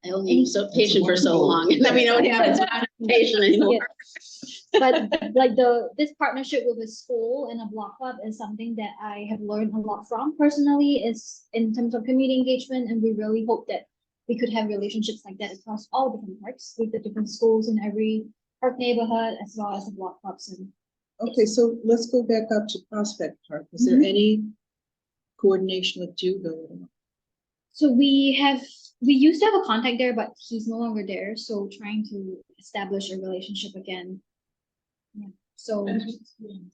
I only was so patient for so long, and then we don't have time patient anymore. But like this partnership with a school and a block club is something that I have learned a lot from personally, is in terms of community engagement, and we really hope that we could have relationships like that across all different parks with the different schools in every park neighborhood, as well as the block clubs. And Okay, so let's go back up to Prospect Park. Is there any coordination with Judo? so we used to have a contact there, but he's no longer there. So trying to establish a relationship again. So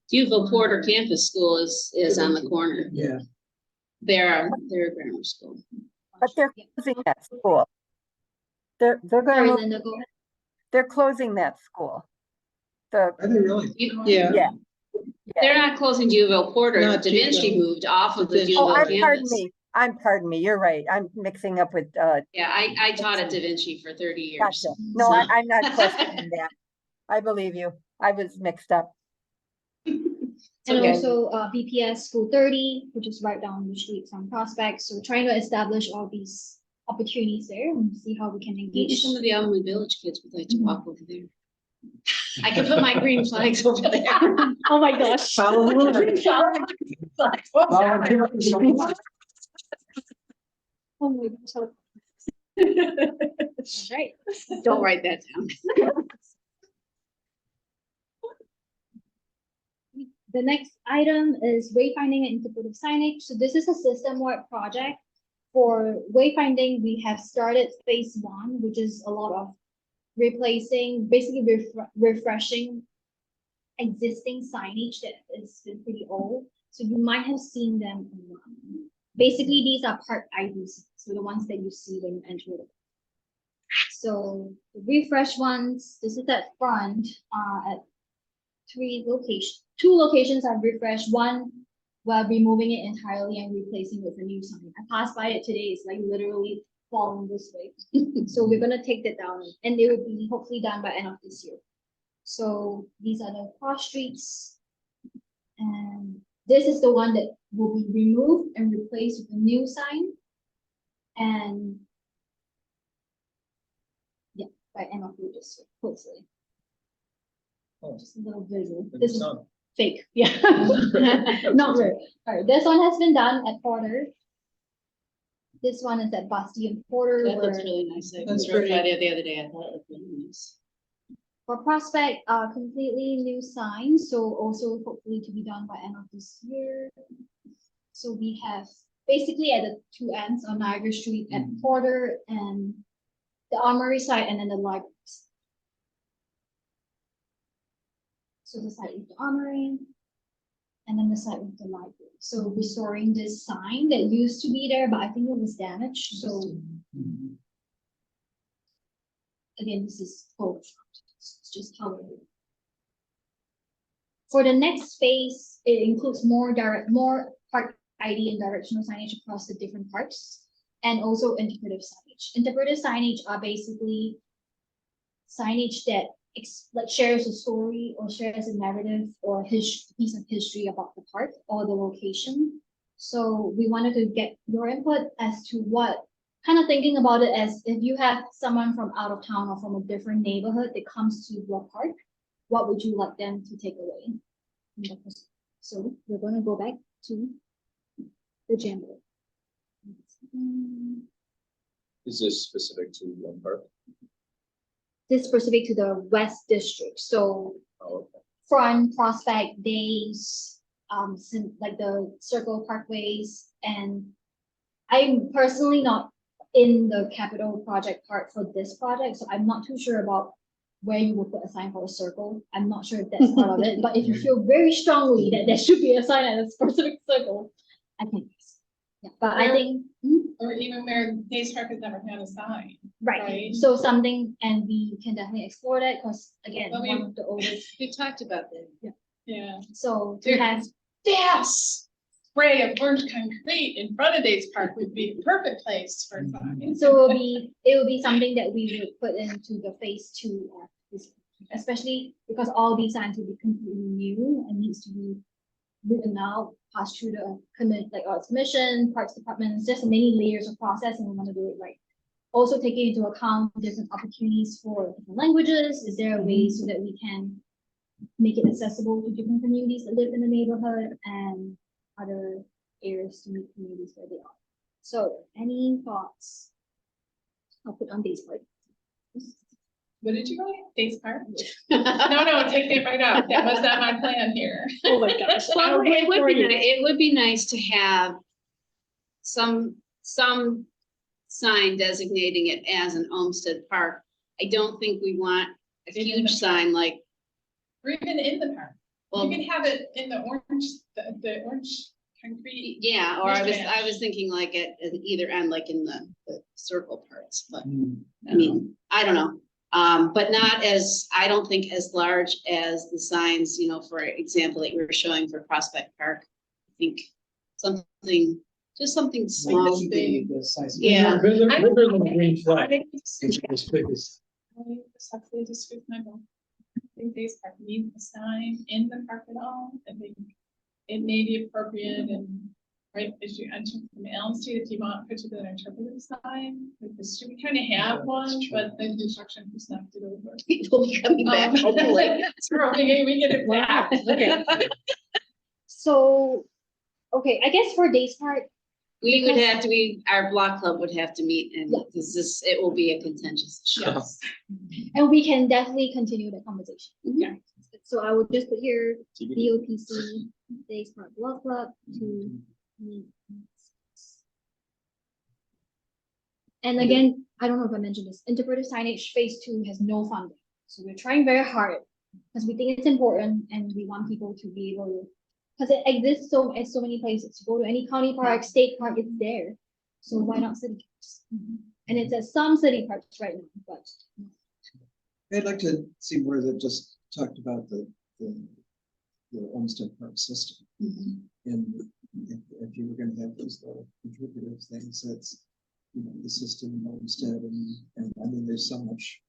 Duval Porter Campus School is on the corner. Yeah. They're a grammar school. But they're closing that school. They're sorry, gonna move, Linda, go ahead. they're closing that school. The, Are they really? Yeah. yeah. They're not closing Duval Porter. Not Da Vinci Duval. moved off of Da the Vinci. Oh, Duval pardon campus. me. Pardon me. You're right. I'm mixing up with, Yeah, I taught at Da Vinci for 30 years. gotcha. No, so- I'm not questioning that. I believe you. I was mixed up. And Okay. also BPS School 30, which is right down the street from Prospect. So we're trying to establish all these opportunities there and see how we can Maybe engage. some of the Elmwood Village kids would like to walk over there. I could put my green flags over there. Oh my gosh. Follow the order. Oh my gosh. Right. Don't write that down. The next item is wayfinding and interpretive signage. So this is a system-wide project. For wayfinding, we have started phase 1, which is a lot of replacing, basically refreshing existing signage that has been pretty old. So you might have seen them online. Basically, these are park IDs, so the ones that you see when you enter the. So the refresh ones, this is at front, at 2 locations are refreshed. One, we're removing it entirely and replacing with a new sign. I passed by it today. It's like literally falling this way. So we're gonna take that down, and it will be hopefully done by end of this year. So these are the cross streets, and this is the one that will be removed and replaced with a new sign. And yeah, by end of this year, hopefully. Oh. Just a little visual. Good This is sound. fake, yeah. Not real. All right, this one has been done at Porter. This one is at Basti and Porter. That looks where- really nice. I That's drove by pretty. there the other day. I thought it looked really nice. For Prospect, completely new sign, so also hopefully to be done by end of this year. So we have basically at the 2 ends on Niagara Street at Porter and the Armory side and then the library. So the side with the Armory and then the side with the library. So restoring this sign that used to be there, but I think it was damaged, so again, this is Photoshop. It's just how it is. For the next phase, it includes more park ID and directional signage across the different parks, and also interpretive signage. Interpretive signage are basically signage that like shares a story or shares a narrative or piece of history about the park or the location. So we wanted to get your input as to what kind of thinking about it as if you have someone from out of town or from a different neighborhood that comes to your park, what would you like them to take away? So we're gonna go back to the Jamboree. Is this specific to one park? This is specific to the West District, so Oh, okay. Front, Prospect, Days, like the Circle Parkways, and I'm personally not in the capital project part for this project, so I'm not too sure about where you will put a sign for a circle. I'm not sure if that's part of it, but if you feel very strongly that there should be a sign at a specific circle, I can. Yeah, but I think, Or even where Days Park has never had a sign. right, Right. so something, and we can definitely explore that, because again, Well, one of the oldest, We talked about that. Yeah. so to Dude. have, Yes. Spray of orange concrete in front of Days Park would be a perfect place for signs. so it will be something that we would put into the phase 2 of this, especially because all these signs will be completely new and needs to be written out, passed through the commission, parks departments, just many layers of process, and we want to do it right. Also taking into account different opportunities for different languages. Is there a way so that we can make it accessible to different communities that live in the neighborhood and other areas to meet communities where they are? So any thoughts? I'll put on Days Park. What did you write? Days Park? No, take it right out. That was not my plan here. Oh my gosh. Well, it would be nice to have some sign designating it as an Olmsted Park. I don't think we want a huge sign like or even in the park. You Well, can have it in the orange, the orange concrete. yeah, or I Mismatch. was thinking like at either end, like in the circle parts, but Mm. I mean, I don't know. But not as, I don't think as large as the signs, you know, for example, that you were showing for Prospect Park. I think something, just something small. The size. Yeah. Bigger I- bigger than the green I flag. think It's as big as- I respectfully disagree with my vote. I think these park needs a sign in the park at all. I think it may be appropriate and right as you enter from Elmsted, if you want a particular interpretive sign, like the street, we kind of have one, but the construction has knocked it over. People be coming back, hopefully. We're hoping we get it back. Okay. So, okay, I guess for Days Park, We would have to be, our block club would have to meet and Yeah. it will be a contentious issue. Yes. and we can definitely continue the conversation. Yeah. So I would just put here BOPC, Days Park Block Club to meet. And again, I don't know if I mentioned this, interpretive signage phase 2 has no funding. So we're trying very hard because we think it's important and we want people to be able to, because it exists at so many places. Go to any county park, state park, it's there. So why not city parks? And it's at some city parks right now, but I'd like to see more that just talked about the Olmsted Park system. And if you were gonna have these little contributive things, that's, you know, the system in Olmsted and I mean, there's so much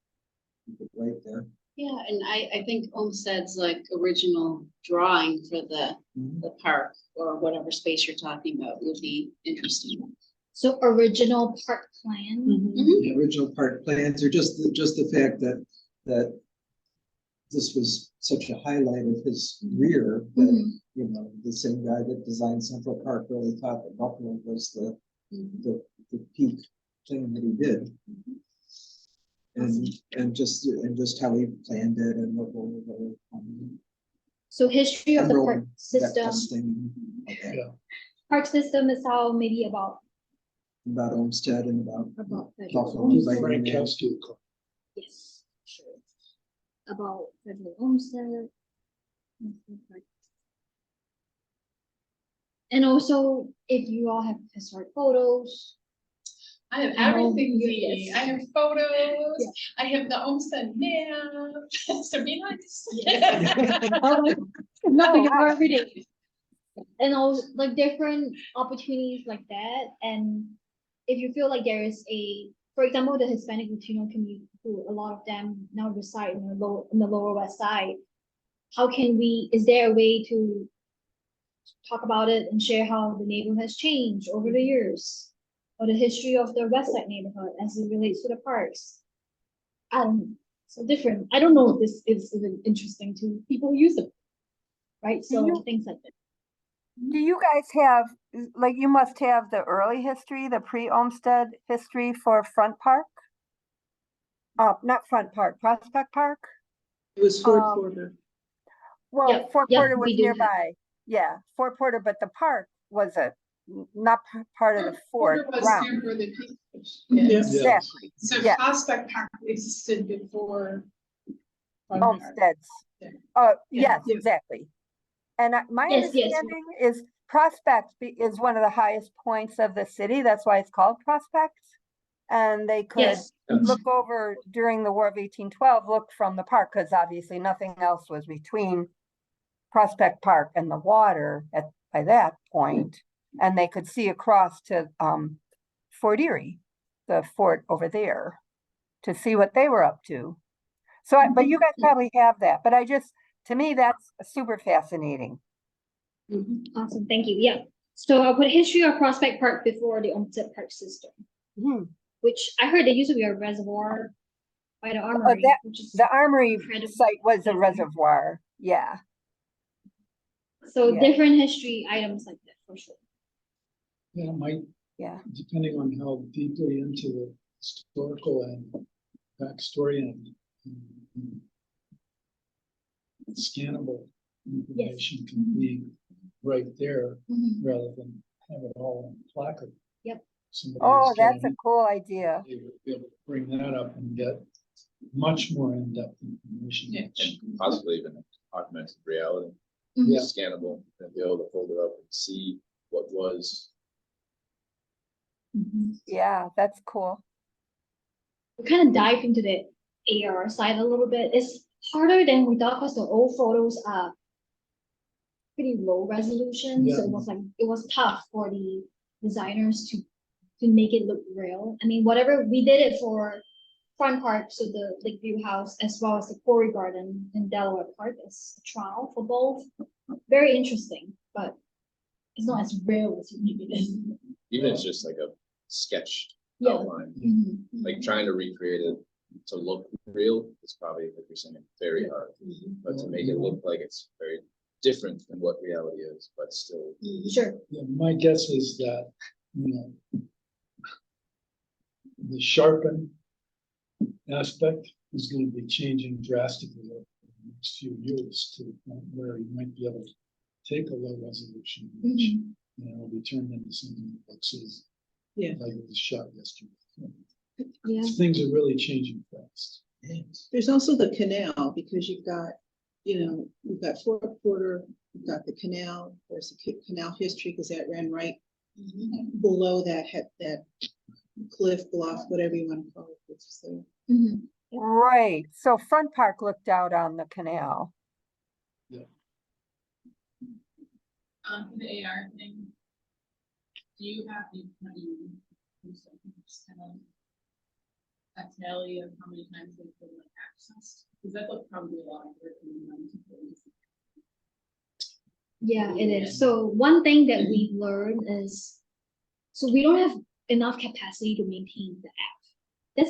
you could write there. Yeah, and I think Olmsted's like original drawing for the park or whatever space you're talking about would be interesting. so original park plan. The original park plans are just the fact that this was such a highlight of his career that, you know, the same guy that designed Central Park really thought that Buffalo was the peak thing that he did. And just how he planned it and what So history of the park that system. testing, okay, Yeah. Park system is how maybe about about Olmsted and about Buffalo. Buffalo. Frankowski. Yes, sure. About federal homestead. And also, if you all have historic photos, I have I know everything you- we need. yes. I have photos. Yeah. I have the Olmsted map. So be nice. nothing about every day. And all like different opportunities like that. And if you feel like there is for example, the Hispanic Latino community, who a lot of them now reside in the lower west side, is there a way to talk about it and share how the neighborhood has changed over the years? Or the history of the west side neighborhood as it relates to the parks? So different. I don't know if this is even interesting to people who use them. Right, so things like that. Do you guys have, like, you must have the early history, the pre-Olmsted history for Front Park? Not Front Park, Prospect Park? It was Fort Um, Porter. Well, Yep, Fort yep, Porter was we do have- nearby. Yeah, Fort Porter, but the park was not part of the fort Porter was ground. here for the peak. Yeah. Exactly, So yeah. Prospect Park existed before. Front Park. Homesteads. Yeah. Yes, Yeah. exactly. And my Yes, yes. understanding is Prospect is one of the highest points of the city. That's why it's called Prospect. And they could Yes. look over during the War of 1812, look from the park, because obviously nothing else was between Prospect Park and the water by that point. And they could see across to Fort Erie, the fort over there, to see what they were up to. So, but you guys probably have that, but to me, that's super fascinating. Awesome, thank you. Yeah. So I'll put history of Prospect Park before the Olmsted Park system, which I heard there used to be a reservoir by the armory, which is The Armory incredible. site was a reservoir, yeah. So Yeah. different history items like that for sure. Yeah, might, Yeah. depending on how deeply into the historical and backstory and scannable information can be right there rather than have it all on placard. Yep. Somebody Oh, else that's a getting cool idea. it, they would be able to bring that up and get much more in-depth information. Yeah. And possibly even augmented reality, Yeah. scannable, and be able to hold it up and see what was. Yeah, that's cool. We kind of dive into the AR side a little bit. It's harder than we thought because the old photos are pretty low resolution. So Yeah. it was tough for the designers to make it look real. I mean, whatever we did it for front part, so the Lakeview House, as well as the Quarry Garden in Delaware Park as a trial for both. Very interesting, but it's not as real as you think it is. Even if it's just like a sketched Yeah. outline, Mhm. like trying to recreate it to look real is probably, like you're saying, very hard. But to make it look like it's very different than what reality is, but still. Sure. Yeah, my guess is that, you know, the sharpen aspect is going to be changing drastically over the next few years to the point where you might be able to take a low resolution image, Mhm. and it'll be turned into something that looks as Yeah. like it was shot yesterday. Yeah. Things are really changing fast. There's also the canal, because you've got, you've got Fort Porter, you've got the canal, there's a canal history, because that ran right below that, had that cliff bluff, whatever you want to call it. It's there. Mhm. Right. So Front Park looked out on the canal. For the AR thing, do you have the, just kind of a tally of how many times they've been like accessed? Because that looked probably a lot of work for them to do. Yeah, it is. So one thing that we learned is, so we don't have enough capacity to maintain the app.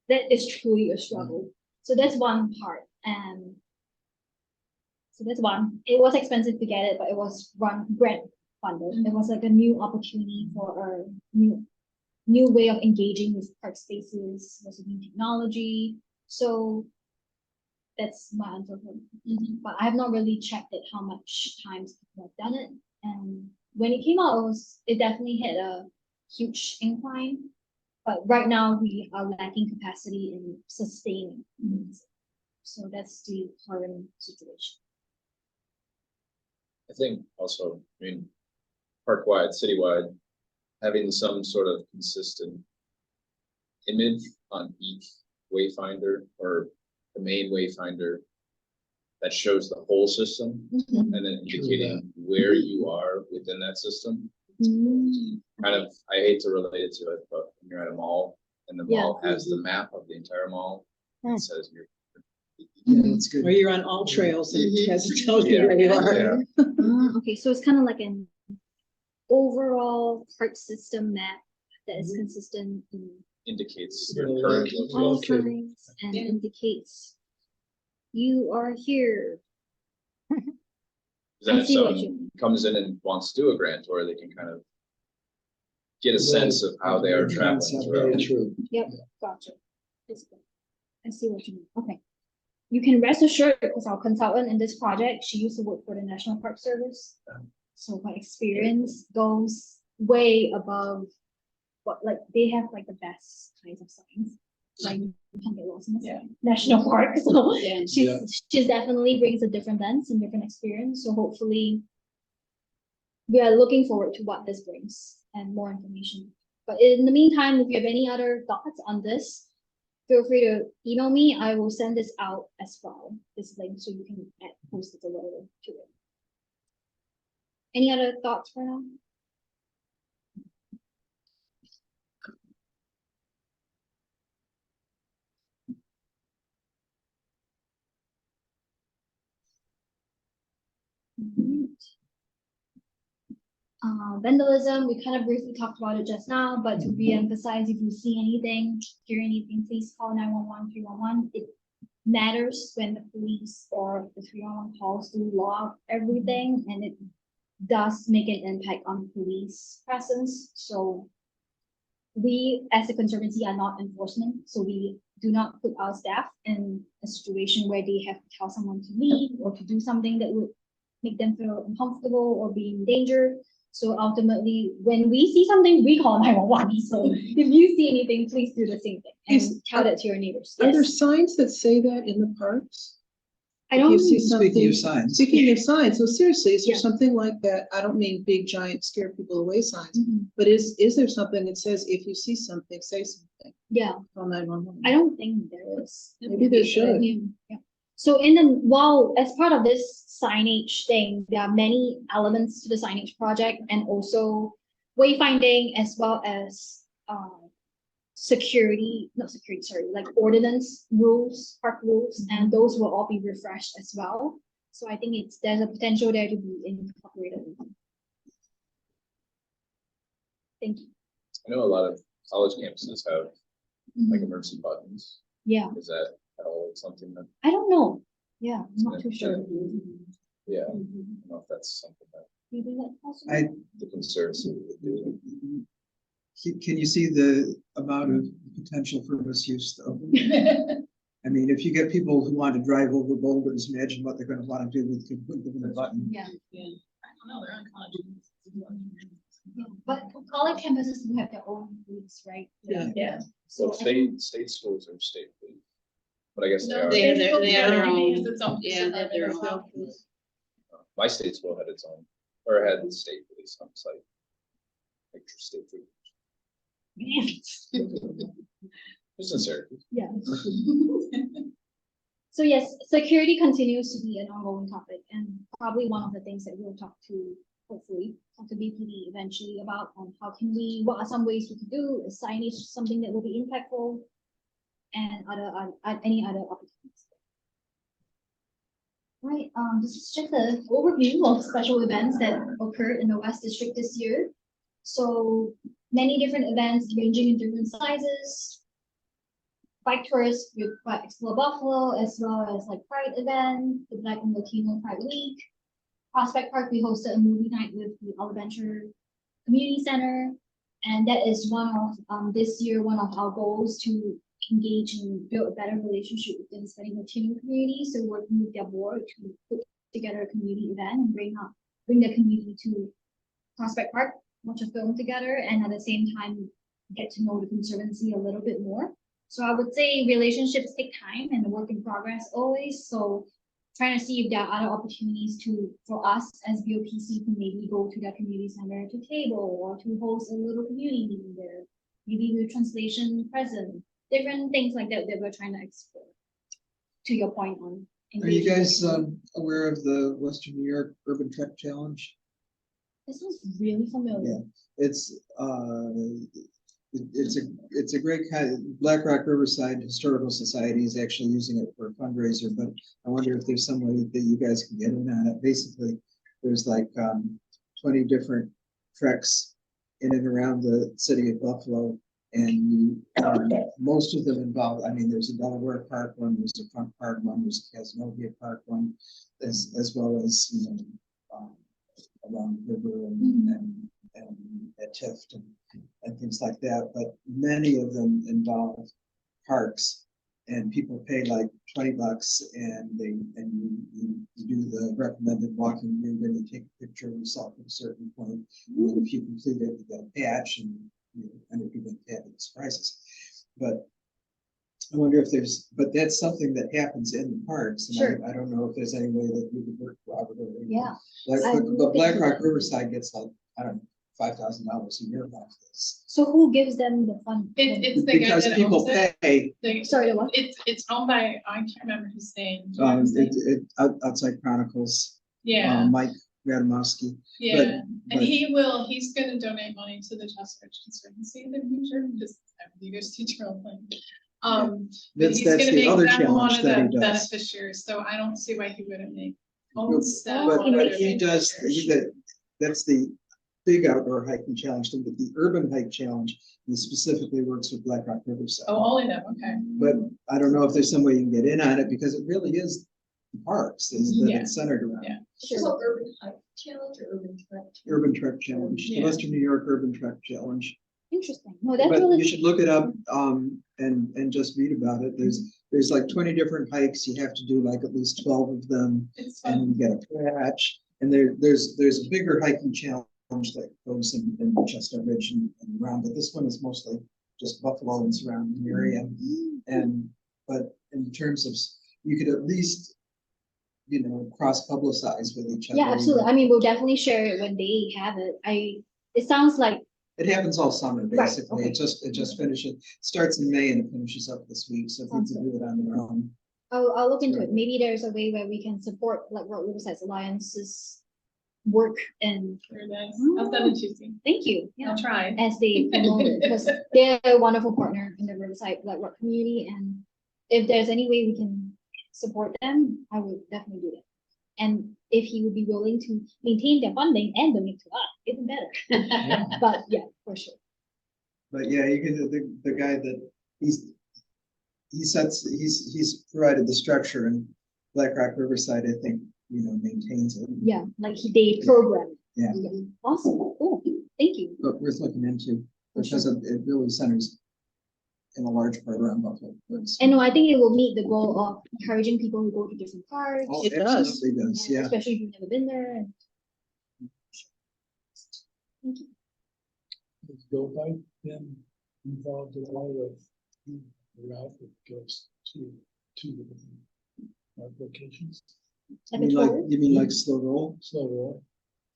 That is truly a struggle. So that's one part. And so that's one. It was expensive to get it, but it was grant funded. It was like a new opportunity for a new way of engaging with park spaces, was a new technology. So that's my answer for but I have not really checked it how much times people have done it. And when it came out, it definitely hit a huge incline. But right now we are lacking capacity in sustaining. So that's the current situation. I think also, I mean, park-wide, citywide, having some sort of consistent image on each wayfinder or the main wayfinder that shows the whole system, and then indicating where you are within that system. Kind of, I hate to relate it to it, but when you're at a mall and the mall has the map of the entire mall, it says you're. Yeah, that's good. Or you're on all trails and it has to tell you where you are. Okay, so it's kind of like an overall park system map that is consistent in Indicates Yeah, your current all location. signs and indicates you are here. Then I if see what someone you mean. comes in and wants to do a grant tour, they can kind of get a sense of how they are traveling Very throughout. true. Gotcha. It's good. I see what you mean. Okay. You can rest assured, because our consultant in this project, she used to work for the National Park Service. So my experience goes way above what, like, they have like the best kinds of signs. Like you can get lost in the national park. So she's definitely brings a different lens and different experience. So hopefully we are looking forward to what this brings and more information. But in the meantime, if you have any other thoughts on this, feel free to email me. I will send this out as well, this link, so you can post it a little to it. Any other thoughts for now? Vandalism, we kind of briefly talked about it just now, but to re-emphasize, if you see anything, hear anything, please call 911, 311. It matters when the police or the 311 calls do log everything, and it does make an impact on police presence. So we, as a conservancy, are not enforcement, so we do not put our staff in a situation where they have to tell someone to leave or to do something that would make them feel uncomfortable or be in danger. So ultimately, when we see something, we call 911. So if you see anything, please do the same thing and Is- tell that to your neighbors. Are there Yes. signs that say that in the parks? I If don't. you see Speaking of something- signs. Speaking of signs, so seriously, is there Yeah. something like that? I don't mean big, giant, scare people away signs, Mhm. but is there something that says if you see something, say something? Yeah, Call 911. I don't think there is. Maybe there should. Yeah. So while as part of this signage thing, there are many elements to the signage project and also wayfinding as well as like ordinance rules, park rules, and those will all be refreshed as well. So I think there's a potential there to be incorporated. Thank you. I know a lot of college campuses have like Mhm. emergency buttons. Yeah, Is that at all something that, I don't know. Yeah, I'm not too sure. yeah, I don't know if that's something that You think that's possible? I- the Conservancy would do. Can you see the amount of potential for misuse though? I mean, if you get people who want to drive over boulders, imagine what they're gonna want to do with the button. Yeah. Yeah, I don't know, they're on college. Yeah, but college campuses do have their own rules, right? Yeah. Yeah. So So I think- state schools are state police. But I guess they No, are. They have their- Facebook they have their Academy own- has its own yeah, they have their department own. as well. My state school had its own, or had the state police on site. Extra state food. Just in Syracuse. Yeah. So yes, security continues to be an ongoing topic and probably one of the things that we'll hopefully talk to BPD eventually about on what are some ways we could do, is signage something that will be impactful and any other opportunities. Right, this is just an overview of special events that occurred in the West District this year. So many different events ranging in different sizes. Bike tours with Explore Buffalo, as well as like Pride event, the Black and Latino Pride Week. Prospect Park, we hosted a movie night with the Adventure Community Center. And that is this year, one of our goals to engage and build a better relationship with the Hispanic Latino community. So working with their board to put together a community event and bring the community to Prospect Park, watch a film together, and at the same time get to know the Conservancy a little bit more. So I would say relationships take time and a work in progress always. So trying to see if there are other opportunities for us as BOPC to maybe go to the community center to table or to host a little community meeting there. Maybe with translation present, different things like that we're trying to explore. To your point on. Are you engaging guys with the community. aware of the Western New York Urban Trek Challenge? This sounds really familiar. Yeah. It's a great kind, Black Rock Riverside Historical Society is actually using it for a fundraiser, but I wonder if there's some way that you guys can get in on it. Basically, there's like 20 different treks in and around the city of Buffalo. And most of them involve, I mean, there's a Delaware Park one, there's a Front Park one, there's a Casanova Park one, as well as, you know, along the river and at Tift and things like that. But many of them involve parks, and people pay like $20 and you do the recommended walking route and you take a picture of yourself at a certain point. And then if you complete it, you get a patch and you end up getting fabulous prizes. But I wonder if but that's something that happens in the parks. And Sure. I don't know if there's any way that we could work collaboratively. Yeah. But Black Rock Riverside gets like, I don't know, $5,000 a year off this. So who gives them the fund? It's the guy Because that people owns it. pay, Sorry, what? It's owned by, I can't remember his name. Do you know his name? Outside Chronicles, Yeah, Mike Radomowski. yeah, and but- he's gonna donate money to the Chesapeake Conservancy in the future, just, you guys teach your own thing. But That's he's gonna the make other them one challenge of that he the does. beneficiaries, so I don't see why he wouldn't make Olmsted But one of their he does, beneficiaries. that's the big outdoor hiking challenge thing, but the urban hike challenge, he specifically works with Black Rock Riverside. Oh, only them, okay. But I don't know if there's some way you can get in on it, because it really is the parks that Yeah. it's centered around. Yeah. So urban hike challenge or urban trek? Urban Trek Challenge, the Yeah. Western New York Urban Trek Challenge. Interesting. No, that's But really. you should look it up, and just read about it. There's like 20 different hikes. You have to do like at least 12 of them, It's and fun. you get a patch. And there's a bigger hiking challenge that goes in Chestnut Ridge and around, but this one is mostly just Buffalo and surrounding area. But in terms of, you could at least, cross publicize with each other. Yeah, absolutely. I mean, we'll definitely share it when they have it. It sounds like, It happens all summer, Right, basically. okay. It just finishes, starts in May and it finishes up this week, so people Sounds do it on their own. I'll look into Sure. it. Maybe there's a way where we can support like Road Riverside Alliance's work and Very nice. I'll send it to you. thank you. Yeah. I'll try. As they promote it, because they're a wonderful partner in the Riverside like work community, and if there's any way we can support them, I would definitely do that. And if he would be willing to maintain their funding and donate to us, even better. But yeah, for sure. But yeah, you can, the guy that he's provided the structure, and Black Rock Riverside, I think, maintains it. Yeah, like they program. Yeah. Awesome, cool, thank you. But worth looking into, because it really centers in a large part around Buffalo. And no, I think it will meet the goal of encouraging people to go to different parks. Oh, It does. absolutely does, and yeah. Especially if you've never been there. And thank you. Is Go Bike then involved at all with the route that goes to the different locations? At the tour. You mean like slow roll? Slow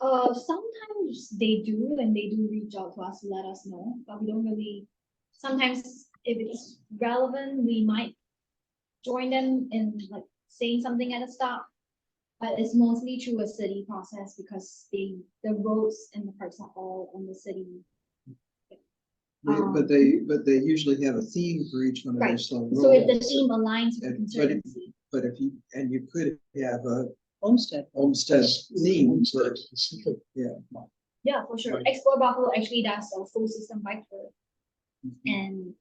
roll. Sometimes they do, and they do reach out to us to let us know, but we don't really, sometimes if it's relevant, we might join them in like saying something at a stop. But it's mostly through a city process because the roads and the parks are all on the city. But they usually have a theme for each one of their Right. slow So if the rolls. theme aligns with the But Conservancy. But you could have a Olmsted. theme for, Specific. Yeah, for sure. Right. Explore Buffalo actually does a full system bike tour. And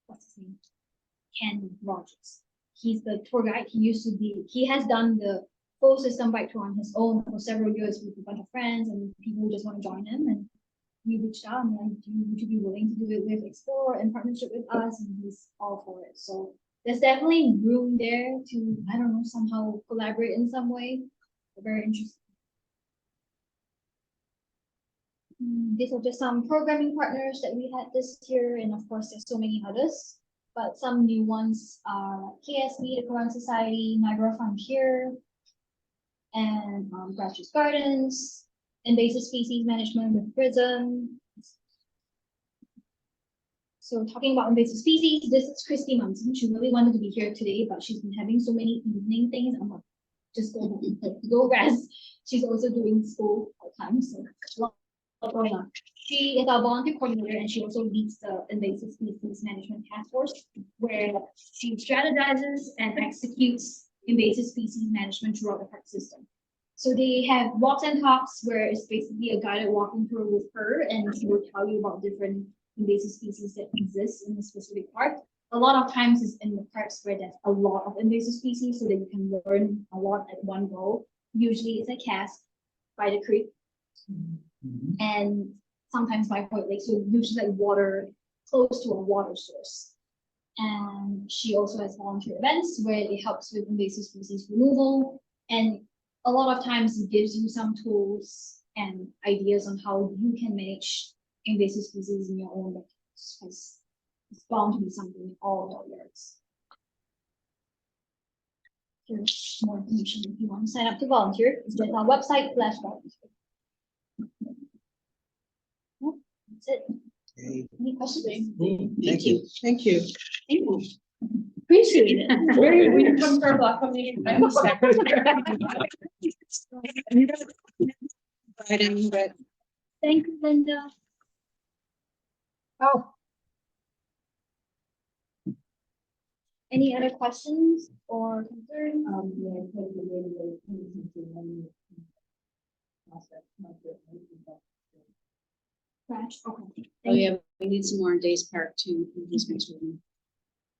what's his name? Ken Rogers. He's the tour guide. He has done the full system bike tour on his own for several years with a bunch of friends and people who just want to join him. And we reached out and like, would you be willing to do it with Explore in partnership with us? And he's all for it. So there's definitely room there to, I don't know, somehow collaborate in some way. Very interesting. These are just some programming partners that we had this year, and of course, there's so many others. But some new ones are KSB, the Koran Society, Niagara Frontier, and Grassroots Gardens, Invasive Species Management with Prism. So talking about invasive species, this is Christy Munson. She really wanted to be here today, but she's been having so many evening things. I'm like, just go rest. She's also doing school part-time, so a lot going on. She is our volunteer coordinator, and she also leads the Invasive Species Management Task Force, where she strategizes and executes invasive species management throughout the park system. So they have walks and talks, where it's basically a guided walking tour with her, and she will tell you about different invasive species that exist in a specific park. A lot of times it's in the parks where there's a lot of invasive species, so that you can learn a lot at one go. Usually it's a cast by the creek, and sometimes by Point Lake, so usually like water, close to a water source. And she also has volunteer events where it helps with invasive species removal, and a lot of times it gives you some tools and ideas on how you can manage invasive species in your own backyards, because it's bound to be something in all your yards. Here's more information if you want to sign up to volunteer. It's at our website, /volunteer. That's it. Okay. Any questions? Thank you. Thank you. Thank you. Appreciate it. Very, we can come for a block of meeting. I understand. But Thank you, Linda. Oh, Any other questions or concerns? Scratch, okay. Oh, yeah, we need some more in Days Park too. This makes me-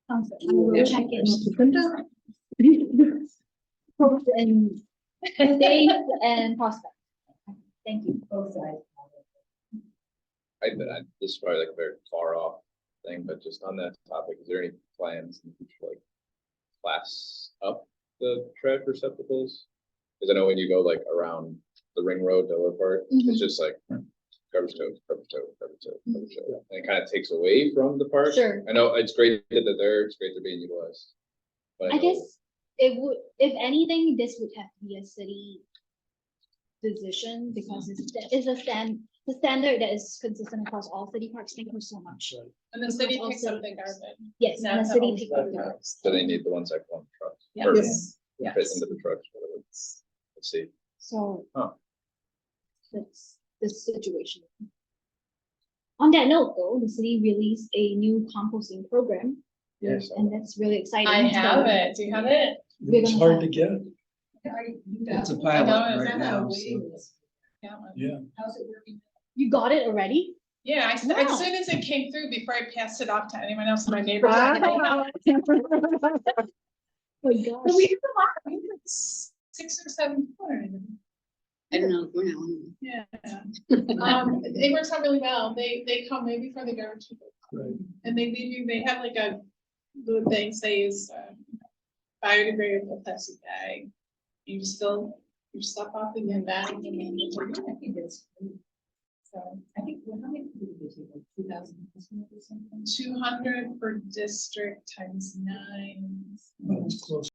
Sounds good. I will check it. Linda? Both in Dave and Prospect. Thank you. Both sides. This is probably like a very far off thing, but just on that topic, is there any plans in the future, like class up the trash receptacles? Because I know when you go like around the ring road, Delaware Park, Mhm. it's just like garbage tote, garbage tote, garbage tote, garbage tote. And it kind of takes away from the park. Sure. I know it's great that they're there, it's great they're being utilized. But I know- guess it would, if anything, this would have to be a city decision because it's a standard that is consistent across all city parks. Thank you so much. Right. And the city Because picks also- up the garbage. Yes, and the Not city only picks up the the garbage. So they need the ones that go on the trucks. Yes. Or Yes. fit into the trucks, whatever. Let's see. So. Huh. That's the situation. On that note, though, the city released a new composting program, Yes. and that's really exciting. I have So it. Do you have it? We're It's gonna hard have- to get, It's a know, pilot is right that now. a so- waiting list? Yeah. yeah. How's it working? You got it already? Yeah, Wow. as soon as it came through, before I passed it off to anyone else in my neighborhood. Oh my But gosh. we have a lot, we have like 6 or 7 people. I don't know, we're not on. Yeah. It works out really well. They come way before the garbage people. Right. And they leave you, they have like a little thing, say is biodegradable plastic bag. You just fill your stuff up in your bag. and then you take it. I think it's, So I think, well, how many people do they take, like 2,000 customers or something? 200 per district times 9. Well, it's close